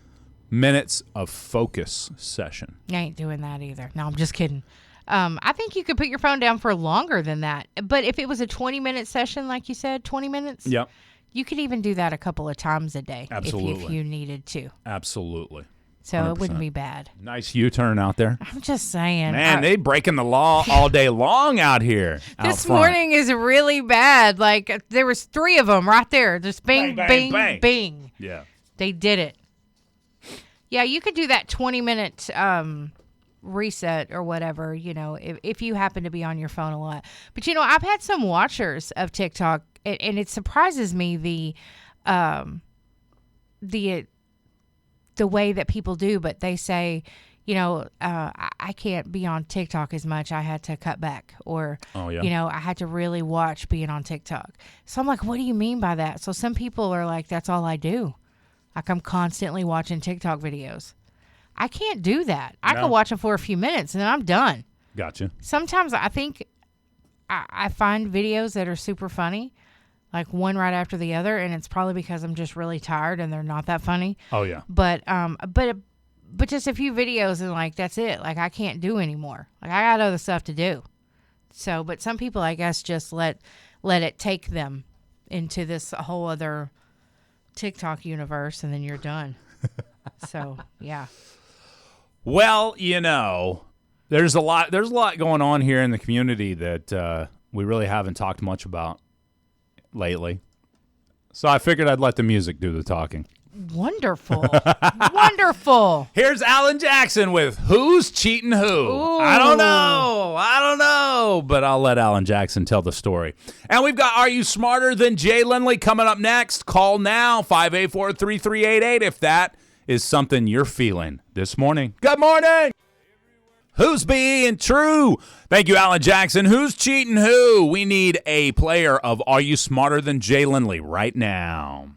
minutes of focus session.
I ain't doing that either. No, I'm just kidding. I think you could put your phone down for longer than that. But if it was a 20-minute session, like you said, 20 minutes,
Yep.
you could even do that a couple of times a day.
Absolutely.
If you needed to.
Absolutely.
So
100%.
it wouldn't be bad.
Nice U-turn out there.
I'm just saying.
Man, they breaking the law all day long out here.
This morning is really bad. Like, there was 3 of them right there. Just bing,
Bang,
bing,
bang, bang.
bing.
Yeah.
They did it. Yeah, you could do that 20-minute reset or whatever, if you happen to be on your phone a lot. But, I've had some watchers of TikTok, and it surprises me the way that people do, but they say, I can't be on TikTok as much. I had to cut back, or, I had to really watch being on TikTok. So I'm like, what do you mean by that? So some people are like, that's all I do. Like, I'm constantly watching TikTok videos. I can't do that. I can watch them for a few minutes and then I'm done.
Gotcha.
Sometimes I think I find videos that are super funny, like one right after the other, and it's probably because I'm just really tired and they're not that funny.
Oh yeah.
But just a few videos and like that's it. Like, I can't do anymore. Like, I got other stuff to do. So, but some people, I guess, just let it take them into this whole other TikTok universe, and then you're done. So, yeah.
Well, there's a lot going on here in the community that we really haven't talked much about lately. So I figured I'd let the music do the talking.
Wonderful. Wonderful.
Here's Alan Jackson with Who's Cheating Who?
Ooh.
I don't know, but I'll let Alan Jackson tell the story. And we've got Are You Smarter Than Jay Lindley coming up next. Call now, 584-3388, if that is something you're feeling this morning. Good morning. Who's being true? Thank you, Alan Jackson. Who's cheating who? We need a player of Are You Smarter Than Jay Lindley right now.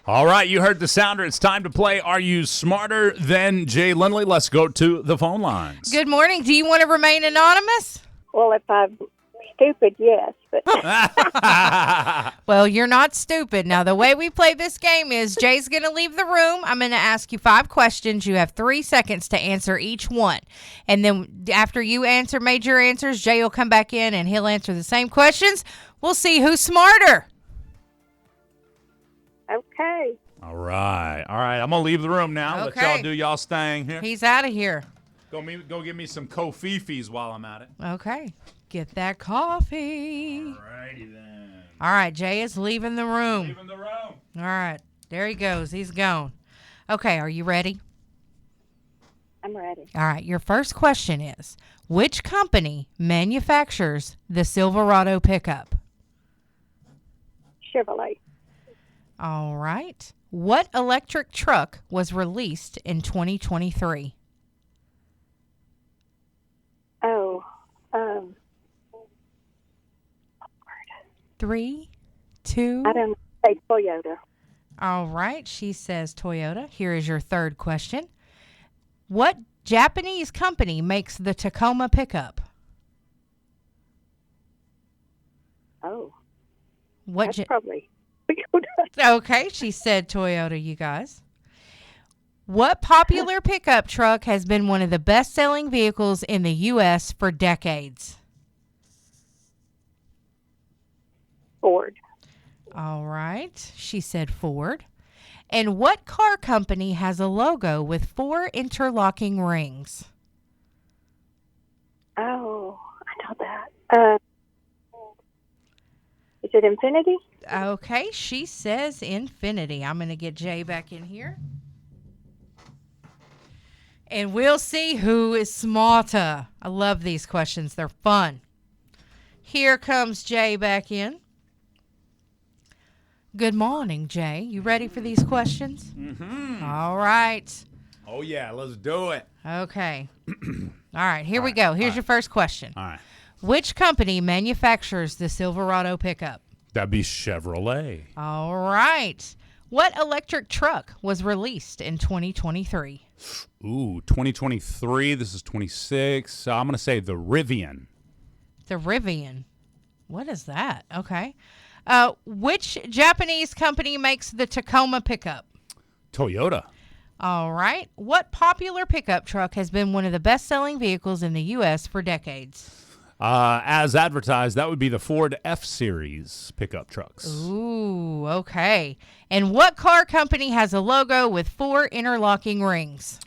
All right, you heard the sounder. It's time to play Are You Smarter Than Jay Lindley? Let's go to the phone lines.
Good morning. Do you want to remain anonymous?
Well, if I'm stupid, yes. But
Well, you're not stupid. Now, the way we play this game is Jay's going to leave the room. I'm going to ask you 5 questions. You have 3 seconds to answer each one. And then after you answer major answers, Jay will come back in and he'll answer the same questions. We'll see who's smarter.
okay.
All right. I'm going to leave the room now.
Okay.
Let y'all do y'all thing here.
He's out of here.
Go give me some Kofifis while I'm at it.
Okay. Get that coffee.
All righty then.
All right, Jay is leaving the room.
Leaving the room.
All right. There he goes. He's gone. Okay, are you ready?
I'm ready.
All right, your first question is, which company manufactures the Silverado pickup?
Chevrolet.
All right. What electric truck was released in 2023?
Oh,
3, 2.
I don't say Toyota.
All right, she says Toyota. Here is your third question. What Japanese company makes the Tacoma pickup?
Oh,
What
that's probably Toyota.
Okay, she said Toyota, you guys. What popular pickup truck has been one of the best-selling vehicles in the U.S. for decades?
Ford.
All right, she said Ford. And what car company has a logo with 4 interlocking rings?
Oh, I know that. Is it Infinity?
Okay, she says Infinity. I'm going to get Jay back in here. And we'll see who is smarter. I love these questions. They're fun. Here comes Jay back in. Good morning, Jay. You ready for these questions?
Mm-hmm.
All right.
Oh, yeah. Let's do it.
Okay. All right. Here we go. Here's your first question.
All right.
Which company manufactures the Silverado pickup?
That'd be Chevrolet.
All right. What electric truck was released in 2023?
Ooh, 2023. This is 26. So I'm going to say the Rivian.
The Rivian. What is that? Okay. Which Japanese company makes the Tacoma pickup?
Toyota.
All right. What popular pickup truck has been one of the best-selling vehicles in the U.S. for decades?
As advertised, that would be the Ford F-Series pickup trucks.
Ooh, okay. And what car company has a logo with 4 interlocking rings?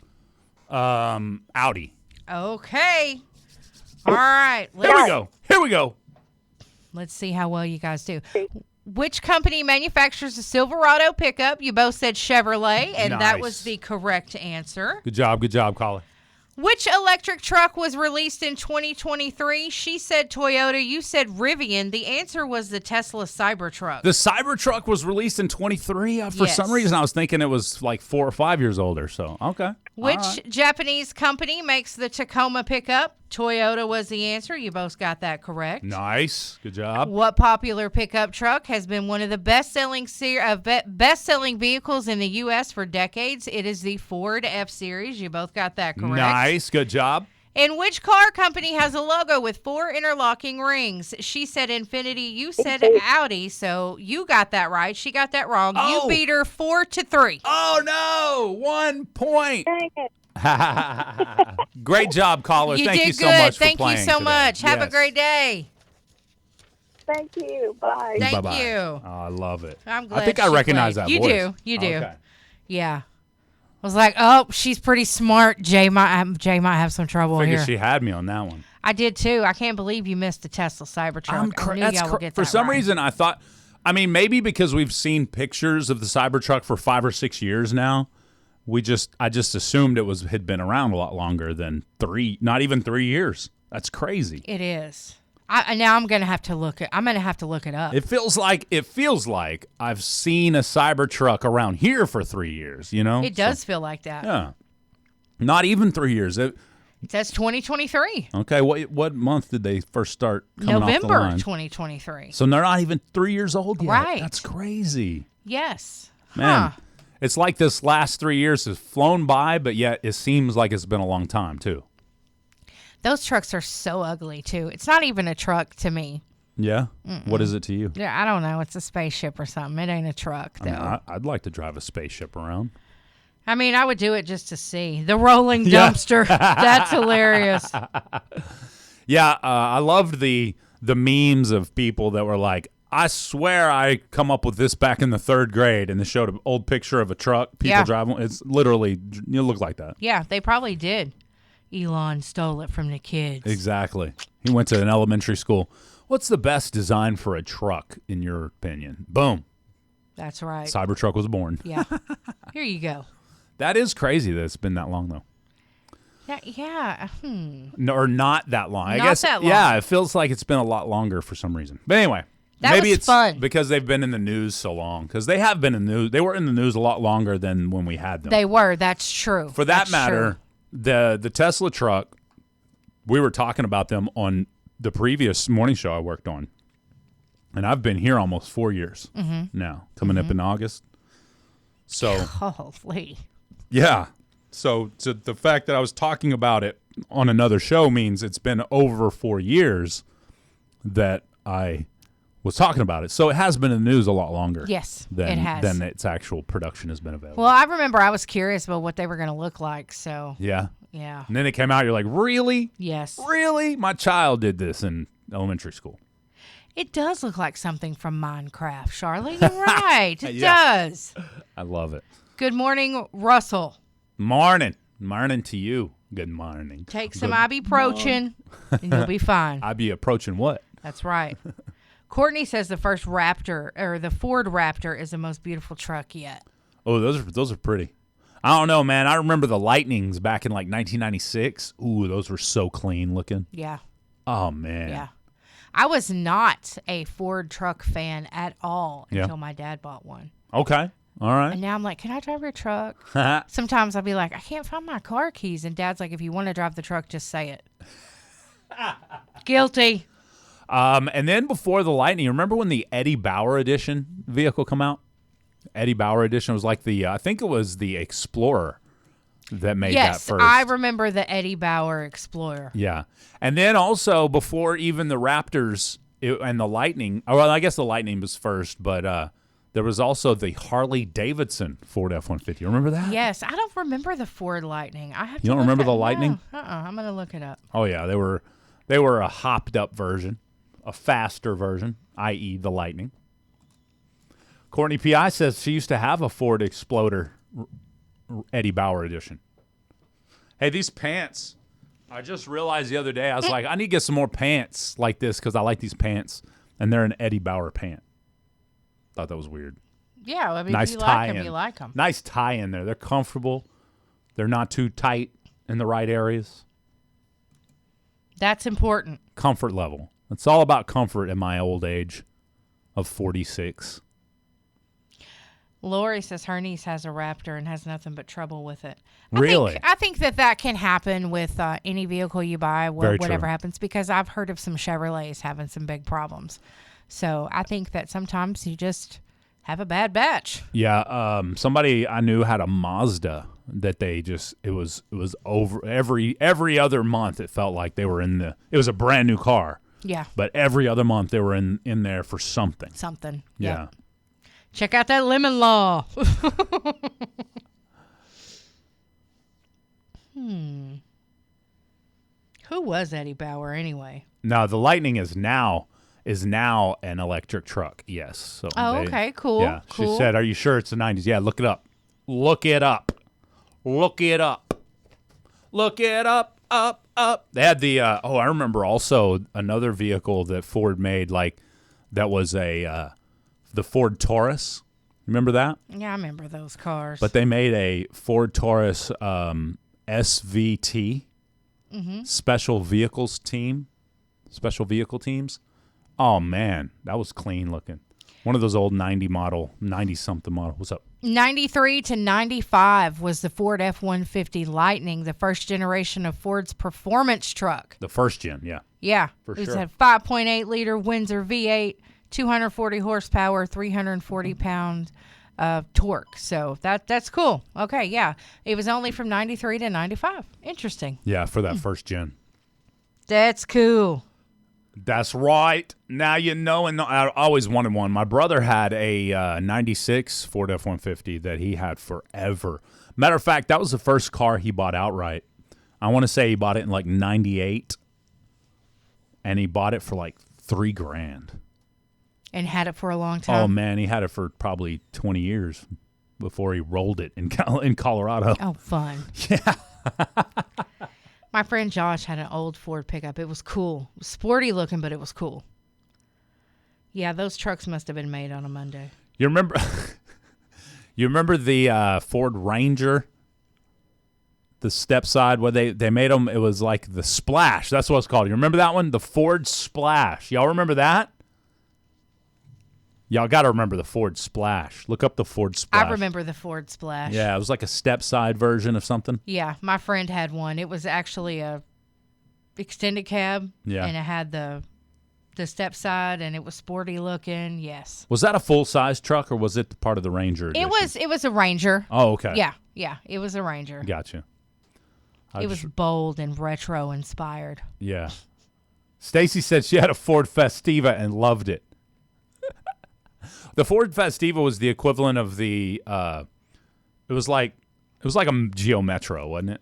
Audi.
Okay. All right.
Here we go.
Let's see how well you guys do. Which company manufactures the Silverado pickup? You both said Chevrolet, and that was the correct answer.
Good job, caller.
Which electric truck was released in 2023? She said Toyota. You said Rivian. The answer was the Tesla Cybertruck.
The Cybertruck was released in 23. For
Yes.
some reason, I was thinking it was like 4 or 5 years older. So, okay.
Which Japanese company makes the Tacoma pickup? Toyota was the answer. You both got that correct.
Nice. Good job.
What popular pickup truck has been one of the best-selling best-selling vehicles in the U.S. for decades? It is the Ford F-Series. You both got that correct.
Nice. Good job.
And which car company has a logo with 4 interlocking rings? She said Infiniti. You said Audi, so you got that right. She got that wrong.
Oh.
You beat her 4-3.
Oh, no. 1 point.
Dang it.
Great job, caller.
You
Thank
did
you
good.
so much for
Thank
playing
you so
today.
much. Have a
Yes.
great day.
Thank you. Bye.
Thank
Bye-bye.
you.
Oh, I love it.
I'm glad.
I think I
she
recognize
played.
that
You
voice.
do. You do.
Okay.
Yeah. I was like, oh, she's pretty smart. Jay might have some trouble
I figured
here.
she had me on that one.
I did too. I can't believe you missed the Tesla Cybertruck. I knew y'all would get
For
that
some
right.
reason, I thought, I mean, maybe because we've seen pictures of the Cybertruck for 5 or 6 years now, I just assumed it had been around a lot longer than not even 3 years. That's crazy.
It is. Now I'm gonna have to look it. I'm gonna have to look it up.
It feels like I've seen a Cybertruck around here for 3 years. You know,
It does feel like that.
Yeah, not even 3 years.
It says 2023.
Okay, what month did they first start coming off the
November
line?
2023.
So they're not even 3 years old yet.
Right.
That's crazy.
Yes.
Man,
Huh.
it's like this last 3 years has flown by, but yet it seems like it's been a long time, too.
Those trucks are so ugly too. It's not even a truck to me.
Yeah? What is it to you?
Yeah, I don't know. It's a spaceship or something. It ain't a truck though.
I mean, I'd like to drive a spaceship around.
I would do it just to see the rolling
Yeah.
dumpster. That's hilarious.
Yeah, I loved the memes of people that were like, I swear I come up with this back in the 3rd grade, and they showed an old picture of a truck, people
Yeah.
driving. It's literally, you look like that.
Yeah, they probably did. Elon stole it from the kids.
Exactly. He went to an elementary school. What's the best design for a truck, in your opinion? Boom.
That's right.
Cybertruck was born.
Yeah. Here you go.
That is crazy that it's been that long, though.
Yeah.
No, or not that long. I
Not
guess.
that long.
Yeah, it feels like it's been a lot longer for some reason. But anyway,
That
maybe
was
it's
fun.
because they've been in the news so long. Because they have been in the news. They were in the news a lot longer than when we had them.
They were. That's true.
For that
That's
matter,
true.
the Tesla truck, we were talking about them on the previous morning show I worked on. And I've been here almost 4 years now, coming up in August. So,
Holy.
yeah. So the fact that I was talking about it on another show means it's been over 4 years that I was talking about it. So it has been in the news a lot longer.
Yes,
than,
it has.
Than its actual production has been available.
Well, I remember I was curious about what they were going to look like. So,
Yeah.
yeah.
And then it came out, you're like, really?
Yes.
Really? My child did this in elementary school.
It does look like something from Minecraft, Charlotte. You're right. It
Yeah.
does.
I love it.
Good morning, Russell.
Morning. Morning to you. Good morning.
Take some
Good
ibuprofen, and you'll be fine.
I be approaching what?
That's right. Courtney says the first Raptor, or the Ford Raptor, is the most beautiful truck yet.
Oh, those are pretty. I don't know, man. I remember the Lightnings back in like 1996. Ooh, those were so clean looking.
Yeah.
Oh, man.
Yeah. I was not a Ford truck fan at all
Yeah.
until my dad bought one.
Okay. All
And
right.
now I'm like, can I drive your truck? Sometimes I'll be like, I can't find my car keys. And Dad's like, if you want to drive the truck, just say it. Guilty.
And then before the Lightning, remember when the Eddie Bauer edition vehicle come out? Eddie Bauer edition was like I think it was the Explorer that made that
Yes,
first.
I remember the Eddie Bauer Explorer.
Yeah. And then also before even the Raptors and the Lightning, well, I guess the Lightning was first, but there was also the Harley Davidson Ford F-150. Remember that?
Yes, I don't remember the Ford Lightning. I have.
You don't remember the Lightning?
No, I'm gonna look it up.
Oh yeah, they were a hopped up version, a faster version, i.e. the Lightning. Courtney P.I. says she used to have a Ford Exploder Eddie Bauer edition. Hey, these pants. I just realized the other day, I was like, I need to get some more pants like this because I like these pants. And they're an Eddie Bauer pant. Thought that was weird.
Yeah, I mean,
Nice
if you like them,
tie-in.
you like them.
Nice tie in there. They're comfortable. They're not too tight in the right areas.
That's important.
Comfort level. It's all about comfort in my old age of 46.
Lori says her niece has a Raptor and has nothing but trouble with it.
Really?
I think that can happen with any vehicle you buy,
Very
whatever
true.
happens, because I've heard of some Chevrolets having some big problems. So I think that sometimes you just have a bad batch.
Yeah, somebody I knew had a Mazda that it was over every other month. It felt like they were it was a brand new car,
Yeah,
but every other month they were in there for something.
something.
Yeah.
Yep. Check out that lemon law. Who was Eddie Bauer anyway?
Now the Lightning is now is now an electric truck. Yes. So
Okay, cool.
Yeah.
Cool.
She said, "Are you sure it's the 90s?" Yeah. Look it up. Look it up. Look it up. Look it up. Up. They had the. I remember also another vehicle that Ford made. Like that was the Ford Taurus. Remember that?
Yeah, I remember those cars.
But they made a Ford Taurus SVT, special vehicle teams. Oh man, that was clean looking. One of those old 90-something model. What's up?
93 to 95 was the Ford F-150 Lightning, the first generation of Ford's performance truck.
The first gen, yeah.
Yeah.
For
it was
sure.
a 5.8-liter Windsor V8, 240 horsepower, 340 pound torque. So that's cool. Okay, yeah. It was only from 93 to 95. Interesting.
Yeah, for that first gen.
That's cool.
That's right. Now you know, and I always wanted one. My brother had a 96 Ford F-150 that he had forever. Matter of fact, that was the first car he bought outright. I want to say he bought it in like 98, and he bought it for like $3,000.
And had it for a long time.
Oh, man, he had it for probably 20 years before he rolled it in Colorado.
Oh, fun.
Yeah.
My friend Josh had an old Ford pickup. It was cool. It was sporty looking, but it was cool. Yeah, those trucks must have been made on a Monday.
You remember the Ford Ranger, the step side where they made them, it was like the Splash. That's what it's called. You remember that one? The Ford Splash. Y'all remember that? Y'all got to remember the Ford Splash. Look up the Ford Splash.
I remember the Ford Splash.
Yeah, it was like a step side version of something.
Yeah, my friend had one. It was actually a extended cab.
Yeah.
And it had the step side, and it was sporty looking. Yes.
Was that a full size truck, or was it part of the Ranger edition?
It was a Ranger.
Oh, okay.
Yeah, it was a Ranger.
Gotcha.
It was bold and retro inspired.
Yeah. Stacy said she had a Ford Festiva and loved it. The Ford Festiva was the equivalent of the it was like a Geo Metro, wasn't it?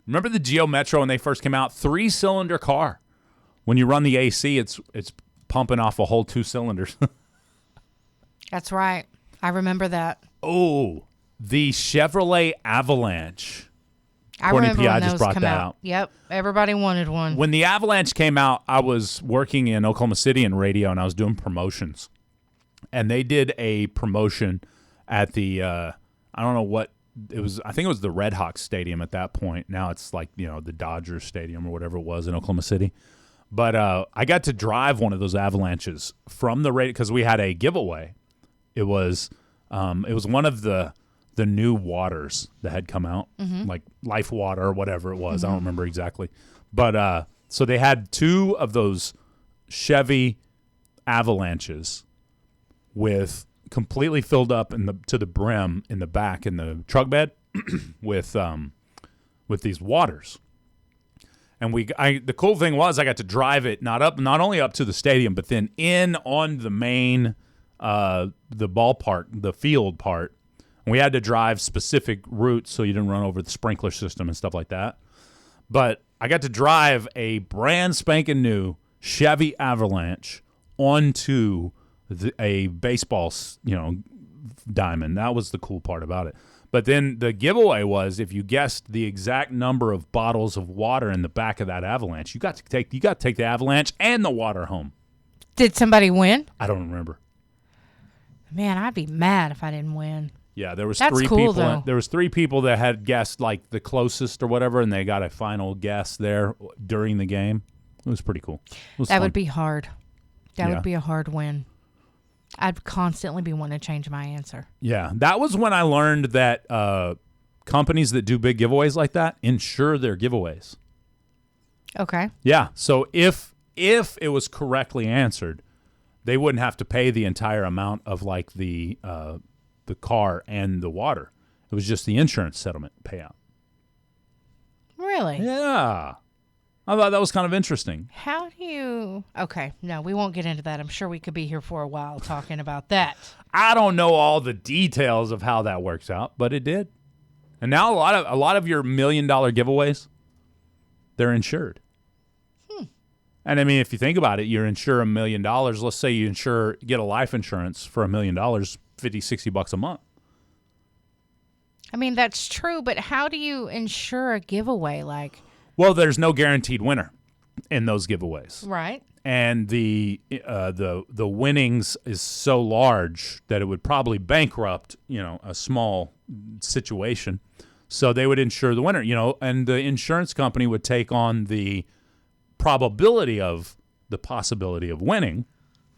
Remember the Geo Metro when they first came out? 3-cylinder car. When you run the AC, it's pumping off a whole 2 cylinders.
That's right. I remember that.
Oh, the Chevrolet Avalanche.
I
Courtney
remember
P.I.
when
just
those
brought
come
that
out.
out.
Yep, everybody wanted one.
When the Avalanche came out, I was working in Oklahoma City in radio, and I was doing promotions. And they did a promotion at the I don't know what it was. I think it was the Red Hawks Stadium at that point. Now it's like, the Dodgers Stadium or whatever it was in Oklahoma City. But I got to drive one of those Avalanches from the radio because we had a giveaway. It was one of the new waters that had come out, like Life Water or whatever it was. I don't remember exactly. But so they had 2 of those Chevy Avalanches with completely filled up to the brim in the back in the truck bed with these waters. And the cool thing was I got to drive it not only up to the stadium, but then in on the main the ballpark, the field part. And we had to drive specific routes so you didn't run over the sprinkler system and stuff like that. But I got to drive a brand spanking new Chevy Avalanche onto a baseball, diamond. That was the cool part about it. But then the giveaway was if you guessed the exact number of bottles of water in the back of that Avalanche, you got to take the Avalanche and the water home.
Did somebody win?
I don't remember.
Man, I'd be mad if I didn't win.
Yeah, there was
That's
3
cool,
people.
though.
There was 3 people that had guessed like the closest or whatever, and they got a final guess there during the game. It was pretty cool.
That would be hard. That
Yeah.
would be a hard win. I'd constantly be wanting to change my answer.
Yeah, that was when I learned that companies that do big giveaways like that insure their giveaways.
Okay.
Yeah, so if it was correctly answered, they wouldn't have to pay the entire amount of like the car and the water. It was just the insurance settlement payout.
Really?
Yeah. I thought that was kind of interesting.
How do you... Okay, no, we won't get into that. I'm sure we could be here for a while talking about that.
I don't know all the details of how that works out, but it did. And now a lot of your $1 million giveaways, they're insured. And I mean, if you think about it, you insure $1 million. Let's say you get a life insurance for $1 million, $50-$60 a month.
I mean, that's true, but how do you insure a giveaway? Like,
well, there's no guaranteed winner in those giveaways,
right?
and the winnings is so large that it would probably bankrupt, a small situation. So they would insure the winner, and the insurance company would take on the probability of the possibility of winning.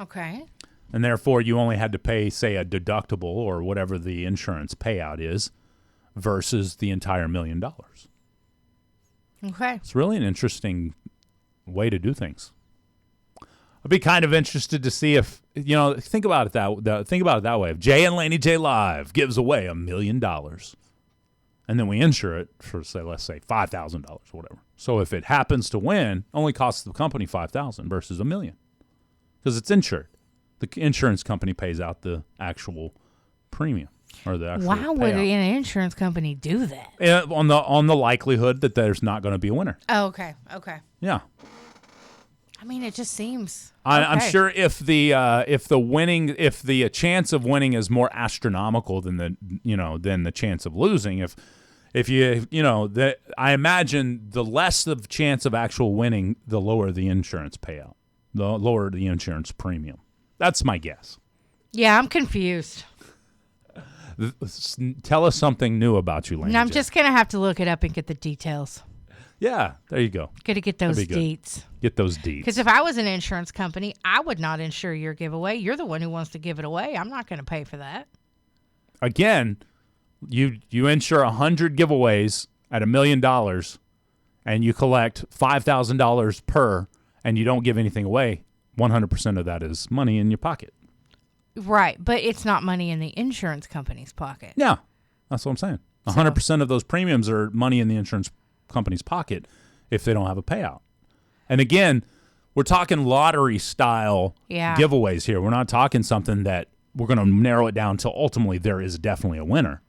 Okay.
And therefore, you only had to pay, say, a deductible or whatever the insurance payout is versus the entire $1 million.
Okay.
It's really an interesting way to do things. I'd be kind of interested to see if, think about it that way. If Jay and Laney J Live gives away $1 million, and then we insure it for, let's say $5,000 or whatever. So if it happens to win, only costs the company $5,000 versus $1 million because it's insured. The insurance company pays out the actual premium or the actual
Why would an insurance company do that?
On the likelihood that there's not going to be a winner.
Oh, okay.
Yeah.
I mean, it just seems.
I'm sure if the chance of winning is more astronomical than the chance of losing, I imagine the less the chance of actual winning, the lower the insurance payout, the lower the insurance premium. That's my guess.
Yeah, I'm confused.
Tell us something new about you, Laney.
I'm just gonna have to look it up and get the details.
Yeah, there you go.
Got to get those deets.
Get those deets.
Because if I was an insurance company, I would not insure your giveaway. You're the one who wants to give it away. I'm not going to pay for that.
Again, you insure 100 giveaways at $1 million, and you collect $5,000 per, and you don't give anything away. 100% of that is money in your pocket.
Right, but it's not money in the insurance company's pocket.
Yeah, that's what I'm saying. 100% of those premiums are money in the insurance company's pocket if they don't have a payout. And again, we're talking lottery style giveaways here. We're not talking something that we're going to narrow it down till ultimately there is definitely a winner.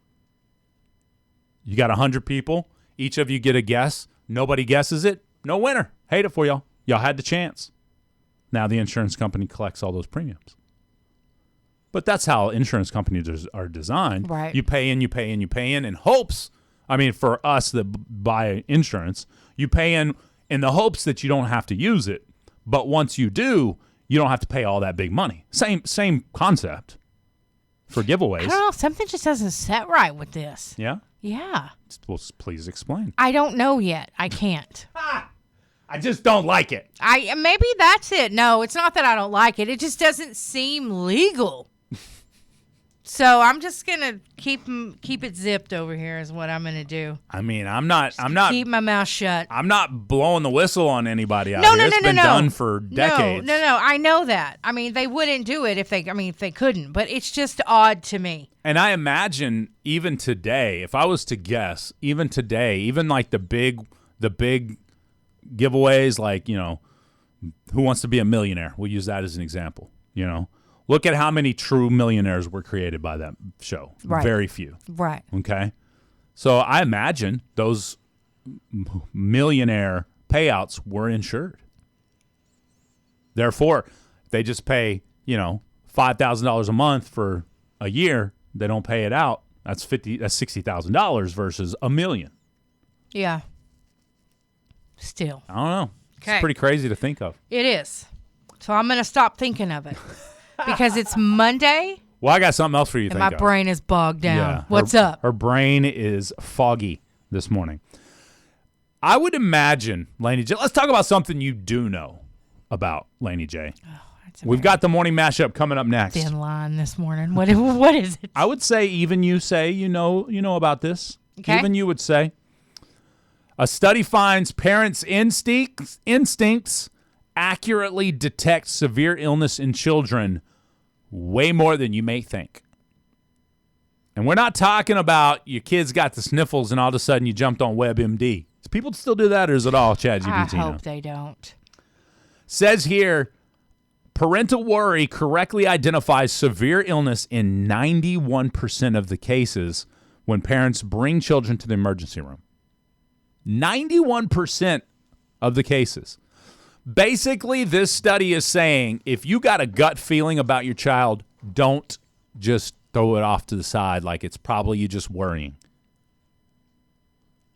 You got 100 people. Each of you get a guess. Nobody guesses it. No winner. Hate it for y'all. Y'all had the chance. Now the insurance company collects all those premiums. But that's how insurance companies are designed.
Right.
You pay in in hopes. I mean, for us that buy insurance, you pay in the hopes that you don't have to use it. But once you do, you don't have to pay all that big money. Same concept for giveaways.
I don't know. Something just doesn't set right with this.
Yeah?
Yeah.
Well, please explain.
I don't know yet. I can't.
I just don't like it.
Maybe that's it. No, it's not that I don't like it. It just doesn't seem legal. So I'm just gonna keep it zipped over here. Is what I'm gonna do.
I mean, I'm not
keep my mouth shut.
I'm not blowing the whistle on anybody out here. It's been done for decades.
No. I know that. I mean, they wouldn't do it if they couldn't. But it's just odd to me.
And I imagine even today, if I was to guess, even today, even like the big giveaways, like Who Wants to Be a Millionaire? We'll use that as an example. Look at how many true millionaires were created by that show.
Right.
Very few.
Right.
Okay. So I imagine those millionaire payouts were insured. Therefore, they just pay, $5,000 a month for a year. They don't pay it out. That's $60,000 versus $1 million.
Yeah. Still.
I don't know.
Okay.
It's pretty crazy to think of.
It is. So I'm going to stop thinking of it. Because it's Monday.
Well, I got something else for you to
and
think
my
of.
brain is bogged down.
Yeah,
What's up?
Her brain is foggy this morning. I would imagine, Laney J, let's talk about something you do know about, Laney J. We've got the morning mashup coming up next.
Thin line this morning. What is it?
I would say even you say you know about this.
Okay.
Even you would say. A study finds parents' instincts accurately detect severe illness in children way more than you may think. And we're not talking about your kids got the sniffles and all of a sudden you jumped on WebMD. Do people still do that, or is it all ChatGPT?
I hope they don't.
Says here, parental worry correctly identifies severe illness in 91% of the cases when parents bring children to the emergency room. 91% of the cases. Basically, this study is saying if you got a gut feeling about your child, don't just throw it off to the side like it's probably you just worrying.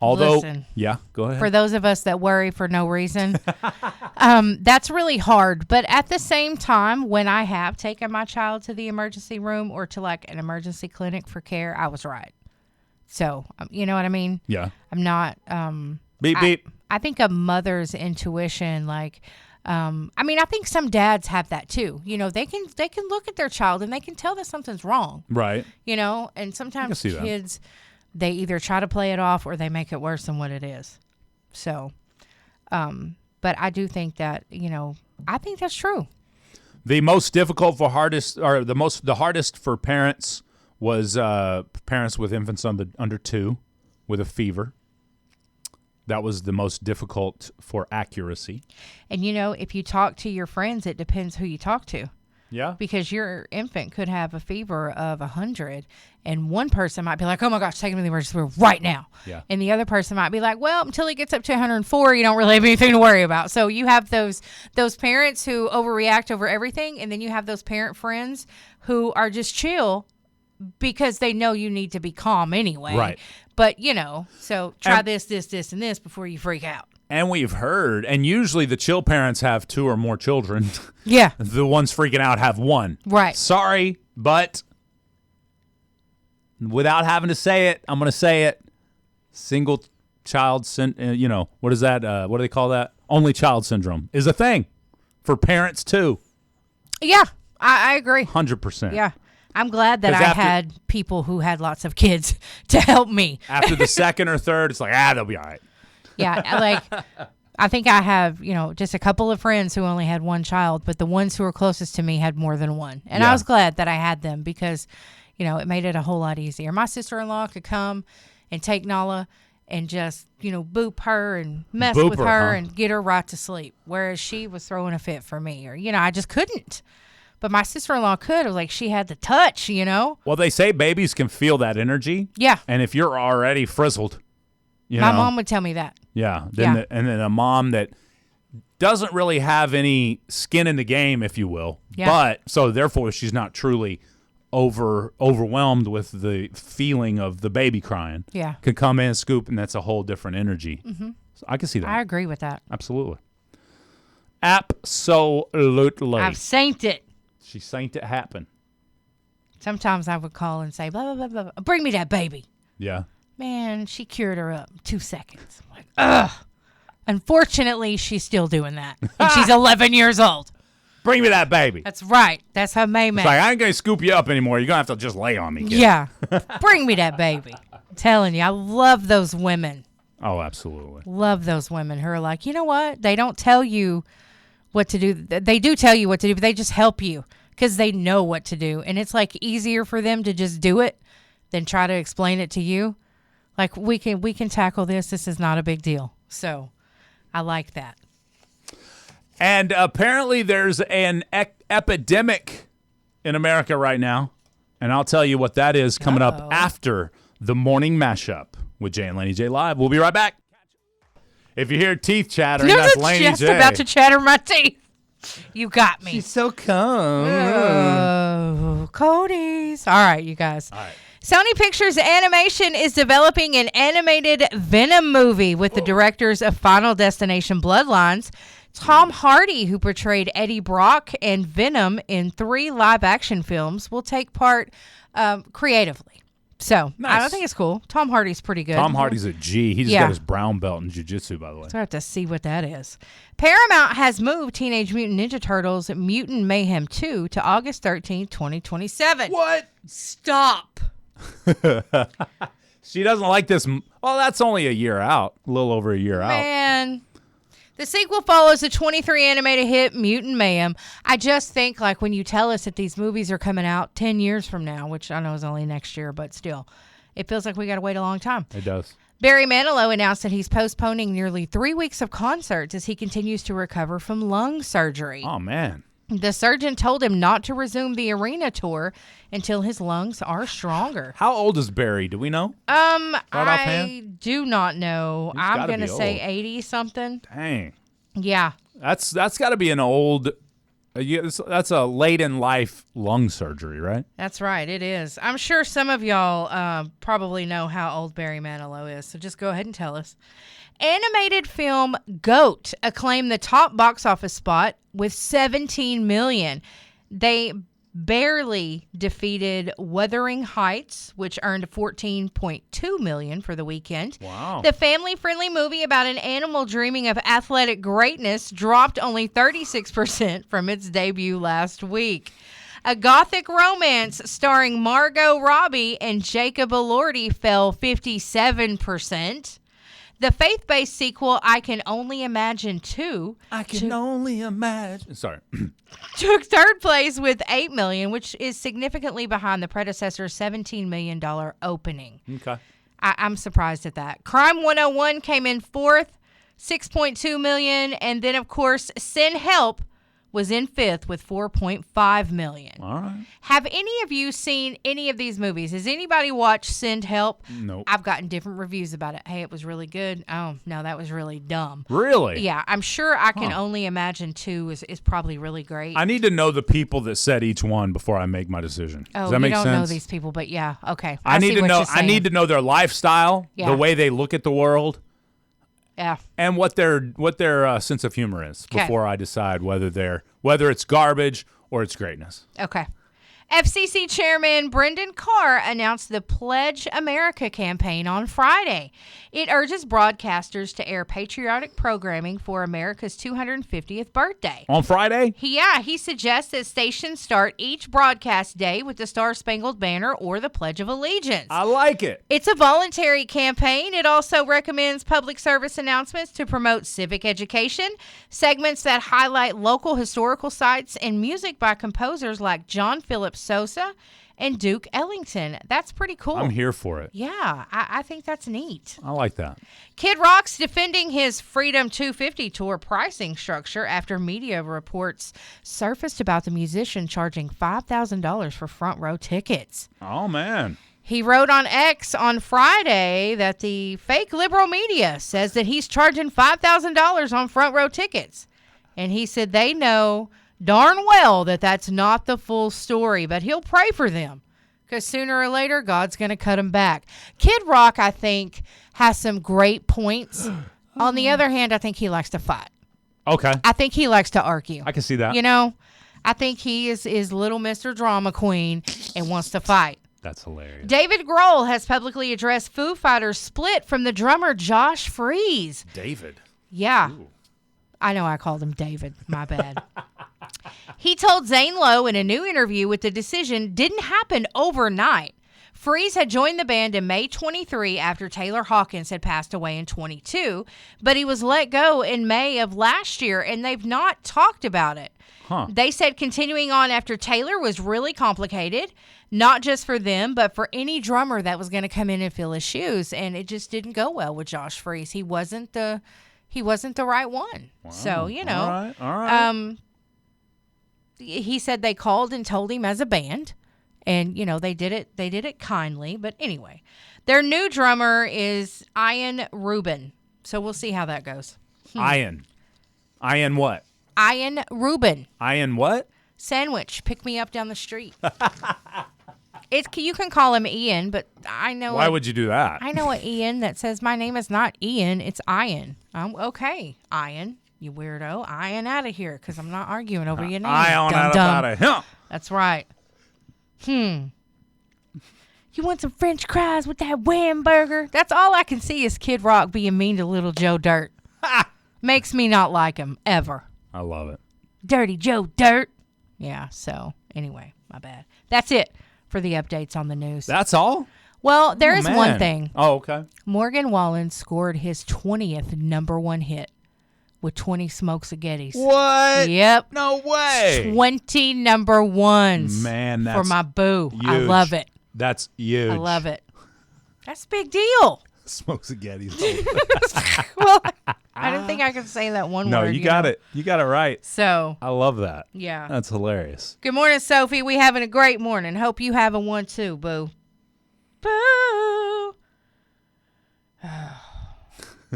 Although,
Listen,
yeah, go ahead.
for those of us that worry for no reason, that's really hard. But at the same time, when I have taken my child to the emergency room or to like an emergency clinic for care, I was right. So, you know what I mean?
Yeah.
I'm not.
Beep, beep.
I think a mother's intuition, like, I think some dads have that too. You know, they can look at their child and they can tell that something's wrong.
Right.
You know, and sometimes
see that.
kids, they either try to play it off or they make it worse than what it is. So, but I do think that, you know, I think that's true.
The most difficult for the hardest for parents was parents with infants under 2 with a fever. That was the most difficult for accuracy.
And, you know, if you talk to your friends, it depends who you talk to.
Yeah.
Because your infant could have a fever of 100, and one person might be like, oh, my gosh, take him to the emergency room right now.
Yeah.
And the other person might be like, well, until he gets up to 104, you don't really have anything to worry about. So you have those parents who overreact over everything, and then you have those parent friends who are just chill because they know you need to be calm anyway.
Right.
But, you know, so try this, and this before you freak out.
And we've heard, and usually the chill parents have 2 or more children.
Yeah.
The ones freaking out have 1.
Right.
Sorry, but without having to say it, I'm going to say it. Single child, what is that? What do they call that? Only child syndrome is a thing for parents too.
Yeah, I agree.
100%.
Yeah. I'm glad that
'Cause
I
after-
had people who had lots of kids to help me.
After the second or third, it's like, they'll be all right.
Yeah, like I think I have, you know, just a couple of friends who only had one child, but the ones who were closest to me had more than one. And
Yeah.
I was glad that I had them because, you know, it made it a whole lot easier. My sister-in-law could come and take Nala and just, you know, boop her and mess
Boop
with
her,
her
huh?
and get her right to sleep, whereas she was throwing a fit for me, or, you know, I just couldn't. But my sister-in-law could. It was like she had the touch, you know?
Well, they say babies can feel that energy.
Yeah.
And if you're already frizzled,
My mom would tell me that.
Yeah. Then and then a mom that doesn't really have any skin in the game, if you will.
Yeah.
But so therefore she's not truly overwhelmed with the feeling of the baby crying.
Yeah.
Could come in, scoop, and that's a whole different energy. Mm-hmm. So I can see that.
I agree with that.
Absolutely. Absolutely.
I've seen it.
She seen it happen.
Sometimes I would call and say, blah, blah, blah, blah. Bring me that baby.
Yeah.
Man, she cured her up in 2 seconds. I'm like, ugh. Unfortunately, she's still doing that. And she's 11 years old.
Bring me that baby.
That's right. That's her May
It's
man.
like, I ain't going to scoop you up anymore. You're going to have to just lay on me, kid.
Yeah. Bring me that baby. I'm telling you, I love those women.
Oh, absolutely.
Love those women who are like, you know what? They don't tell you what to do. They do tell you what to do, but they just help you because they know what to do. And it's like easier for them to just do it than try to explain it to you. Like, we can tackle this. This is not a big deal. So I like that.
And apparently there's an epidemic in America right now. And I'll tell you what that is coming up after the morning mashup with Jay and Laney J Live. We'll be right back. If you hear teeth chattering, that's Laney
just
J.
about to chatter my teeth. You got me.
She's so calm.
Oh, Cody's. All right, you guys.
All right.
Sony Pictures Animation is developing an animated Venom movie with the directors of Final Destination Bloodlines. Tom Hardy, who portrayed Eddie Brock and Venom in 3 live-action films, will take part creatively. So,
Nice.
I don't think it's cool. Tom Hardy's pretty good.
Tom Hardy's a G. He just
Yeah.
got his brown belt in jiu-jitsu, by the way.
So I have to see what that is. Paramount has moved Teenage Mutant Ninja Turtles Mutant Mayhem 2 to August 13th, 2027.
What?
Stop.
She doesn't like this. Well, that's only a year out. A little over a year out.
Man. The sequel follows the 23 animated hit Mutant Mayhem. I just think, like, when you tell us that these movies are coming out 10 years from now, which I know is only next year, but still, it feels like we got to wait a long time.
It does.
Barry Manilow announced that he's postponing nearly 3 weeks of concerts as he continues to recover from lung surgery.
Oh, man.
The surgeon told him not to resume the arena tour until his lungs are stronger.
How old is Barry? Do we know? Right
I do not know.
He's
I'm
gotta
going to
be
say
old.
80 something.
Dang.
Yeah.
That's got to be an old. That's a late in life lung surgery, right?
That's right. It is. I'm sure some of y'all probably know how old Barry Manilow is, so just go ahead and tell us. Animated film Goat acclaimed the top box office spot with $17 million. They barely defeated Wuthering Heights, which earned $14.2 million for the weekend.
Wow.
The family-friendly movie about an animal dreaming of athletic greatness dropped only 36% from its debut last week. A gothic romance starring Margot Robbie and Jacob Elordi fell 57%. The faith-based sequel, I Can Only Imagine 2...
only imagine. Sorry.
took third place with $8 million, which is significantly behind the predecessor's $17 million opening.
Okay.
I'm surprised at that. Crime 101 came in fourth, $6.2 million. And then, of course, Send Help was in fifth with $4.5 million.
All right.
Have any of you seen any of these movies? Has anybody watched Send Help?
Nope.
I've gotten different reviews about it. Hey, it was really good. Oh, no, that was really dumb.
Really?
Yeah, I'm sure I Can Only Imagine 2 is probably really great.
I need to know the people that said each one before I make my decision. Does that make sense?
You don't know these people, but yeah, okay.
I need
see
to
what
know.
you're
I need to know their lifestyle,
Yeah.
the way they look at the world,
Yeah.
and what their sense of humor is
'Kay.
before I decide whether it's garbage or it's greatness.
Okay. FCC Chairman Brendan Carr announced the Pledge America campaign on Friday. It urges broadcasters to air patriotic programming for America's 250th birthday.
On Friday?
He suggests that stations start each broadcast day with the Star-Spangled Banner or the Pledge of Allegiance.
I like it.
It's a voluntary campaign. It also recommends public service announcements to promote civic education, segments that highlight local historical sites, and music by composers like John Philip Sousa and Duke Ellington. That's pretty cool.
I'm here for it.
Yeah, I think that's neat.
I like that.
Kid Rock's defending his Freedom 250 tour pricing structure after media reports surfaced about the musician charging $5,000 for front row tickets.
Oh, man.
He wrote on X on Friday that the fake liberal media says that he's charging $5,000 on front row tickets. And he said they know darn well that that's not the full story, but he'll pray for them because sooner or later, God's going to cut him back. Kid Rock, I think, has some great points. On the other hand, I think he likes to fight.
Okay.
I think he likes to argue.
I can see that.
You know, I think he is little Mr. Drama Queen and wants to fight.
That's hilarious.
David Grohl has publicly addressed Foo Fighters' split from the drummer Josh Freese.
David.
Yeah.
Ooh.
I know I called him David. My bad. He told Zane Lowe in a new interview with the decision didn't happen overnight. Freese had joined the band in May 23 after Taylor Hawkins had passed away in 22, but he was let go in May of last year, and they've not talked about it.
Huh.
They said continuing on after Taylor was really complicated, not just for them, but for any drummer that was going to come in and fill his shoes, and it just didn't go well with Josh Freese. He wasn't the right one. Wow. So, you know.
All right.
He said they called and told him as a band, and you know they did it kindly. But anyway, their new drummer is Ian Rubin, so we'll see how that goes.
Ian what?
Ian Rubin.
Ian what?
Sandwich. Pick me up down the street. You can call him Ian, but I know.
Why would you do that?
I know an Ian that says my name is not Ian, it's Ian. Okay, Ian. You weirdo. Ian out of here, because I'm not arguing over your name.
Ian out of here.
That's right. You want some French fries with that wham burger? That's all I can see is Kid Rock being mean to little Joe Dirt. Makes me not like him, ever.
I love it.
Dirty Joe Dirt. Yeah, so anyway, my bad. That's it for the updates on the news.
That's all?
Well, there is one thing.
Oh, okay.
Morgan Wallen scored his 20th number one hit with 20 Smoke Spaghettis.
What?
Yep.
No way.
20 number ones.
Man, that's
for my boo.
huge.
I love it.
That's huge.
I love it. That's a big deal.
Smoke spaghetti.
Well, I didn't think I could say that one
No,
word.
you got it. You got it right.
So,
I love that.
yeah.
That's hilarious.
Good morning, Sophie. We having a great morning. Hope you having one too, boo. Boo.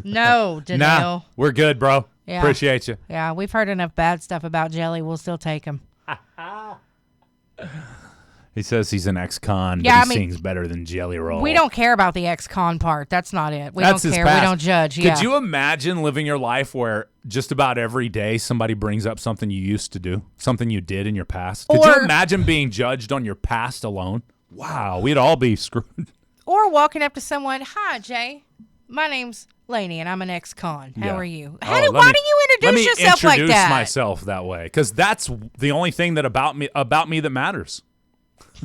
No, Danelle.
Nah, we're good, bro.
Yeah.
Appreciate you.
Yeah, we've heard enough bad stuff about Jelly. We'll still take him.
He says he's an ex-con,
Yeah,
but he sings better than Jelly Roll.
We don't care about the ex-con part. That's not it. We
That's
don't
his
care.
past.
We don't judge. Yeah.
Could you imagine living your life where just about every day somebody brings up something you used to do, something you did in your past? Could you imagine being judged on your past alone? Wow, we'd all be screwed.
Or walking up to someone, "Hi, Jay. My name's Laney, and I'm an ex-con. How
Yeah.
are you?
Why
do you introduce yourself like that?"
Let me introduce myself that way, because that's the only thing that about me that matters.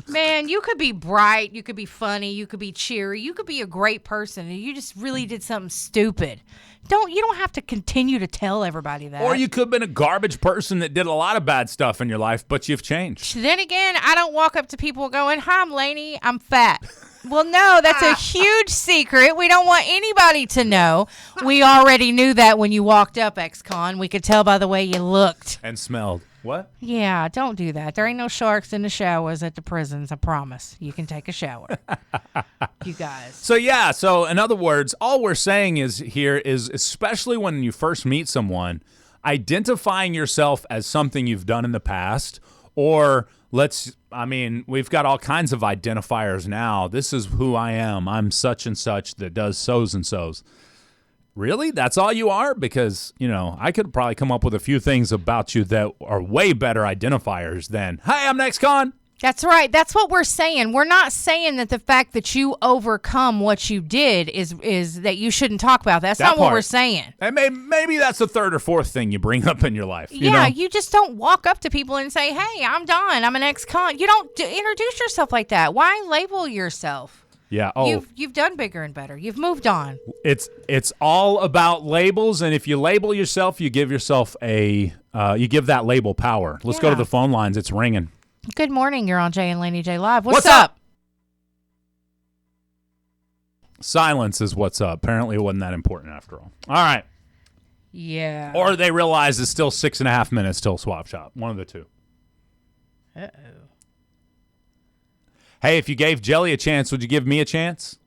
Man, you could be bright, you could be funny, you could be cheery, you could be a great person, and you just really did something stupid. You don't have to continue to tell everybody that.
Or you could have been a garbage person that did a lot of bad stuff in your life, but you've changed.
Then again, I don't walk up to people going, "Hi, I'm Laney, I'm fat." Well, no, that's a huge secret. We don't want anybody to know. We already knew that when you walked up, ex-con. We could tell by the way you looked.
And smelled. What?
Yeah, don't do that. There ain't no sharks in the showers at the prisons, I promise. You can take a shower. You guys.
So in other words, all we're saying is especially when you first meet someone, identifying yourself as something you've done in the past, or we've got all kinds of identifiers now. This is who I am. I'm such and such that does so's and so's. Really? That's all you are? Because, I could probably come up with a few things about you that are way better identifiers than, "Hi, I'm ex-con."
That's right. That's what we're saying. We're not saying that the fact that you overcome what you did is that you shouldn't talk about. That's not what we're saying.
And maybe that's the third or fourth thing you bring up in your life.
You just don't walk up to people and say, "Hey, I'm Don. I'm an ex-con." You don't introduce yourself like that. Why label yourself?
Yeah. Oh,
you've done bigger and better. You've moved on.
It's all about labels, and if you label yourself, you give yourself you give that label power. Let's go to the phone lines. It's ringing.
Good morning. You're on Jay and Laney J Live. What's up?
Silence is what's up. Apparently, it wasn't that important after all. All right.
Yeah.
Or they realize it's still 6.5 minutes till swap shop. One of the two.
Uh-oh.
Hey, if you gave Jelly a chance, would you give me a chance?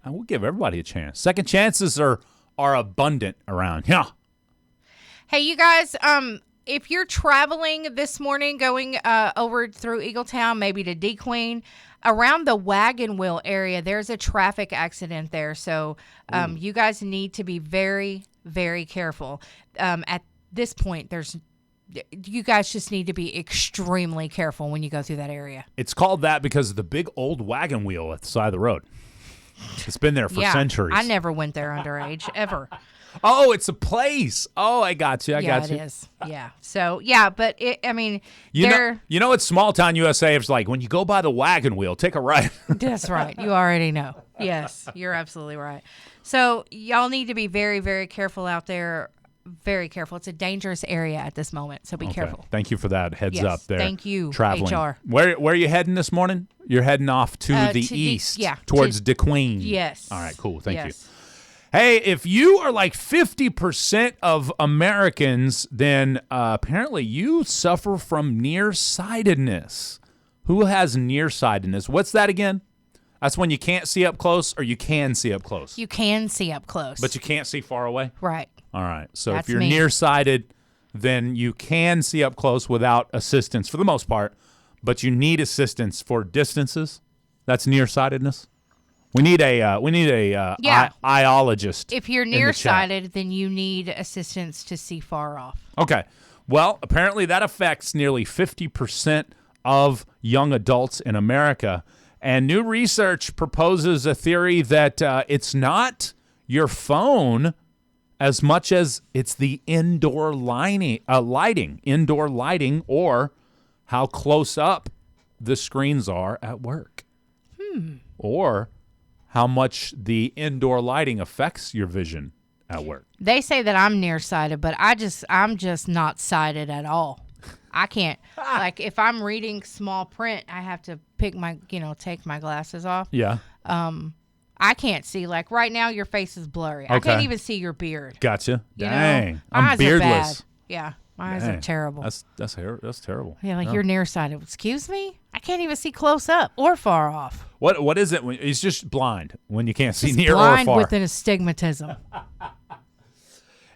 I will give everybody a chance. Second chances are abundant around. Yeah.
Hey, you guys, if you're traveling this morning, going over through Eagletown, maybe to D-Queen, around the Wagon Wheel area, there's a traffic accident there. So you guys need to be very, very careful. At this point, you guys just need to be extremely careful when you go through that area.
It's called that because of the big old wagon wheel at the side of the road. It's been there for centuries.
I never went there underage, ever.
Oh, it's a place. Oh, I got you.
Yeah, it is. Yeah. So, yeah, but
you know, it's small town USA. It's like when you go by the wagon wheel, take a right.
That's right. You already know. Yes, you're absolutely right. So, y'all need to be very, very careful out there. Very careful. It's a dangerous area at this moment, so be careful.
Thank you for that heads up there.
Thank you,
traveling.
HR.
Where are you heading this morning? You're heading off to the east, towards DeQueen.
Yes.
All right, cool. Thank you. Hey, if you are like 50% of Americans, then apparently you suffer from nearsightedness. Who has nearsightedness? What's that again? That's when you can't see up close, or you can see up close?
You can see up close.
But you can't see far away?
Right.
All right. So
That's
if you're
me.
nearsighted, then you can see up close without assistance for the most part, but you need assistance for distances. That's nearsightedness. We need a eyeologist.
If you're nearsighted, then you need assistance to see far off.
Okay. Well, apparently that affects nearly 50% of young adults in America. And new research proposes a theory that it's not your phone as much as it's the indoor lighting, or how close up the screens are at work. Or how much the indoor lighting affects your vision at work.
They say that I'm nearsighted, but I'm just not sighted at all. I can't, like, if I'm reading small print, I have to take my glasses off.
Yeah.
I can't see. Like, right now, your face is blurry.
Okay.
I can't even see your beard.
Gotcha.
You
Dang.
know?
I'm
eyes
beardless.
Are bad. Yeah. My eyes are terrible.
That's terrible.
Yeah, like you're nearsighted. Excuse me? I can't even see close up or far off.
What is it? He's just blind when you can't see
Just
near
blind
or far.
with an astigmatism.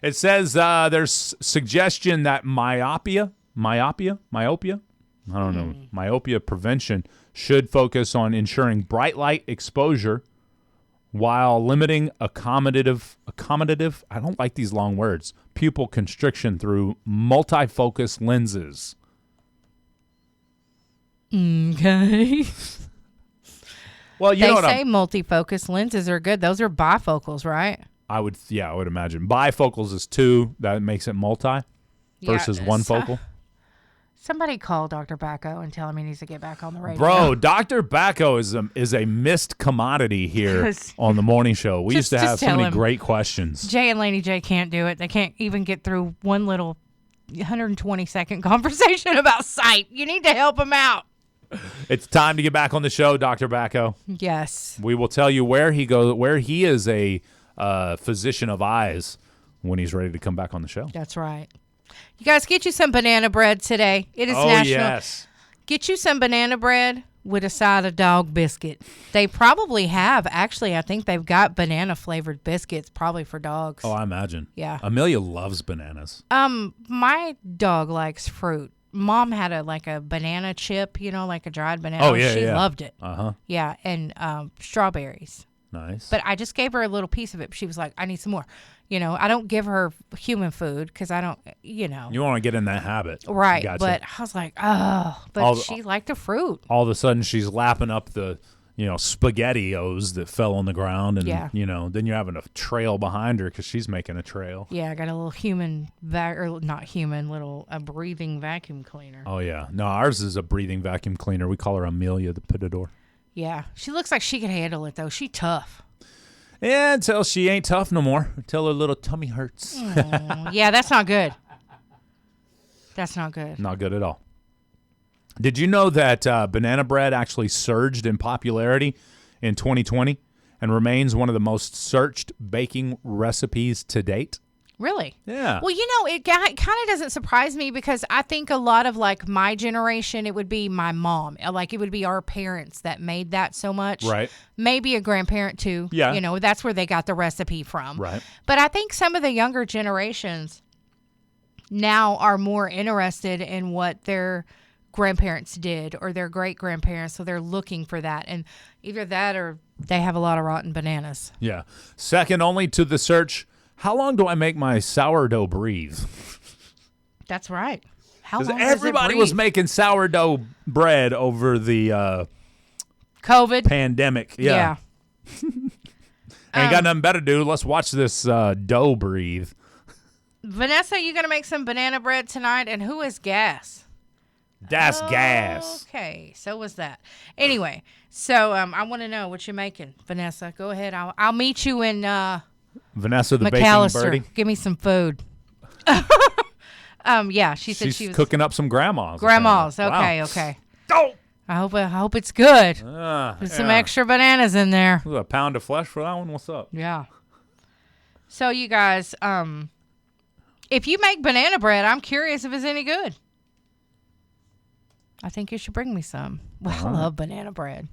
It says there's suggestion that myopia, I don't know, myopia prevention should focus on ensuring bright light exposure while limiting accommodative, I don't like these long words, pupil constriction through multifocus lenses.
Okay.
Well, you
They
know what
say multifocus lenses are good. Those are bifocals, right?
I would imagine. Bifocals is 2. That makes it multi versus one focal.
Somebody call Dr. Bacco and tell him he needs to get back on the radio.
Bro, Dr. Bacco is a missed commodity here on the morning show. We used to have so many great questions.
Jay and Laney J can't do it. They can't even get through one little 120-second conversation about sight. You need to help him out.
It's time to get back on the show, Dr. Bacco.
Yes.
We will tell you where he is a physician of eyes when he's ready to come back on the show.
That's right. You guys, get you some banana bread today. It is national.
Yes.
Get you some banana bread with a side of dog biscuit. They probably have. Actually, I think they've got banana-flavored biscuits probably for dogs.
Oh, I imagine.
Yeah.
Amelia loves bananas.
My dog likes fruit. Mom had a banana chip, like a dried banana.
Oh, yeah,
she loved it.
Uh-huh.
Yeah, and strawberries.
Nice.
But I just gave her a little piece of it. She was like, I need some more. I don't give her human food because I don't,
You want to get in that habit.
Right.
Gotcha.
But I was like, but she liked the fruit.
All of a sudden, she's lapping up the, SpaghettiOs that fell on the ground. And, then you're having a trail behind her because she's making a trail.
Yeah, I got a little a breathing vacuum cleaner.
Oh, yeah. No, ours is a breathing vacuum cleaner. We call her Amelia the Pitador.
Yeah. She looks like she can handle it, though. She tough.
Yeah, until she ain't tough no more. Until her little tummy hurts.
Yeah, that's not good. That's not good.
Not good at all. Did you know that banana bread actually surged in popularity in 2020 and remains one of the most searched baking recipes to date?
Really?
Yeah.
Well, it kind of doesn't surprise me because I think a lot of my generation, it would be my mom. It would be our parents that made that so much.
Right.
Maybe a grandparent too.
Yeah.
That's where they got the recipe from.
Right.
But I think some of the younger generations now are more interested in what their grandparents did or their great-grandparents, so they're looking for that. And either that or they have a lot of rotten bananas.
Yeah. Second only to the search, how long do I make my sourdough breathe?
That's right. How long
everybody was making sourdough bread over the
COVID
pandemic. Yeah. Ain't got nothing better to do. Let's watch this dough breathe.
Vanessa, you gonna make some banana bread tonight? And who is Gas?
That's Gas.
Okay, so was that. Anyway, so I want to know what you're making, Vanessa. Go ahead. I'll meet you in
Vanessa the baking
McAllister.
birdie.
Give me some food. Yeah, she said she was
cooking up some grandmas.
Grandmas.
Apparently.
Okay,
Wow.
okay.
Oh.
I hope it's good. There's some
Yeah.
extra bananas in there.
Ooh, a pound of flesh for that one. What's up?
Yeah. So you guys, if you make banana bread, I'm curious if it's any good. I think you should bring me some. Well, I love banana bread.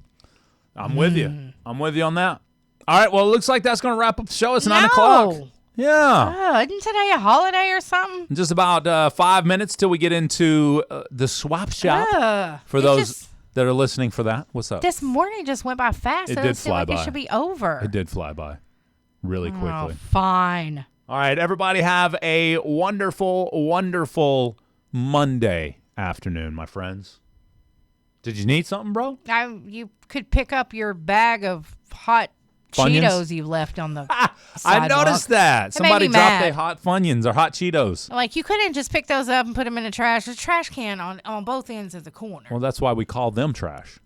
I'm with you. I'm with you on that. All right. Well, it looks like that's going to wrap up the show. It's 9
No.
o'clock. Yeah.
Oh, isn't today a holiday or something?
Just about 5 minutes till we get into the swap shop. For those that are listening for that, what's up?
This morning just went by fast.
It
It
did
doesn't seem
fly
like
by.
it should be over.
It did fly by really quickly.
Oh, fine.
All right, everybody have a wonderful, wonderful Monday afternoon, my friends. Did you need something, bro?
You could pick up your bag of hot
Funyuns?
Cheetos you left on the
I
sidewalk.
noticed that.
It made
Somebody
me
dropped
mad.
their hot Funyuns or hot Cheetos.
Like, you couldn't just pick those up and put them in the trash. There's a trash can on both ends of the corner.
Well, that's why we call them trash.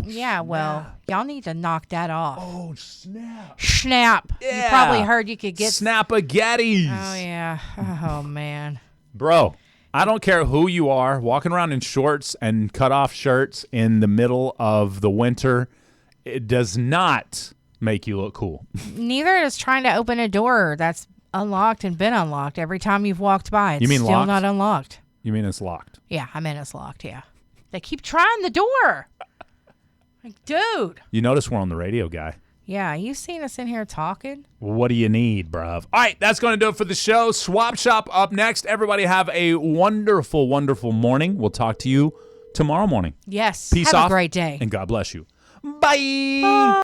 Yeah, well, y'all need to knock that off.
Oh, snap.
Snap.
Yeah.
You probably heard you could get...
Snap-a-gatties.
Oh, yeah. Oh, man.
Bro, I don't care who you are, walking around in shorts and cut-off shirts in the middle of the winter, it does not make you look cool.
Neither is trying to open a door that's unlocked and been unlocked every time you've walked by. It's
You mean
still
locked?
not unlocked.
You mean it's locked?
Yeah, I meant it's locked, yeah. They keep trying the door. Like, dude.
You notice we're on the radio, guy.
Yeah, you've seen us in here talking.
What do you need, bruv? All right, that's going to do it for the show. Swap Shop up next. Everybody have a wonderful, wonderful morning. We'll talk to you tomorrow morning.
Yes.
Peace
Have
off.
a great day.
And God bless you. Bye.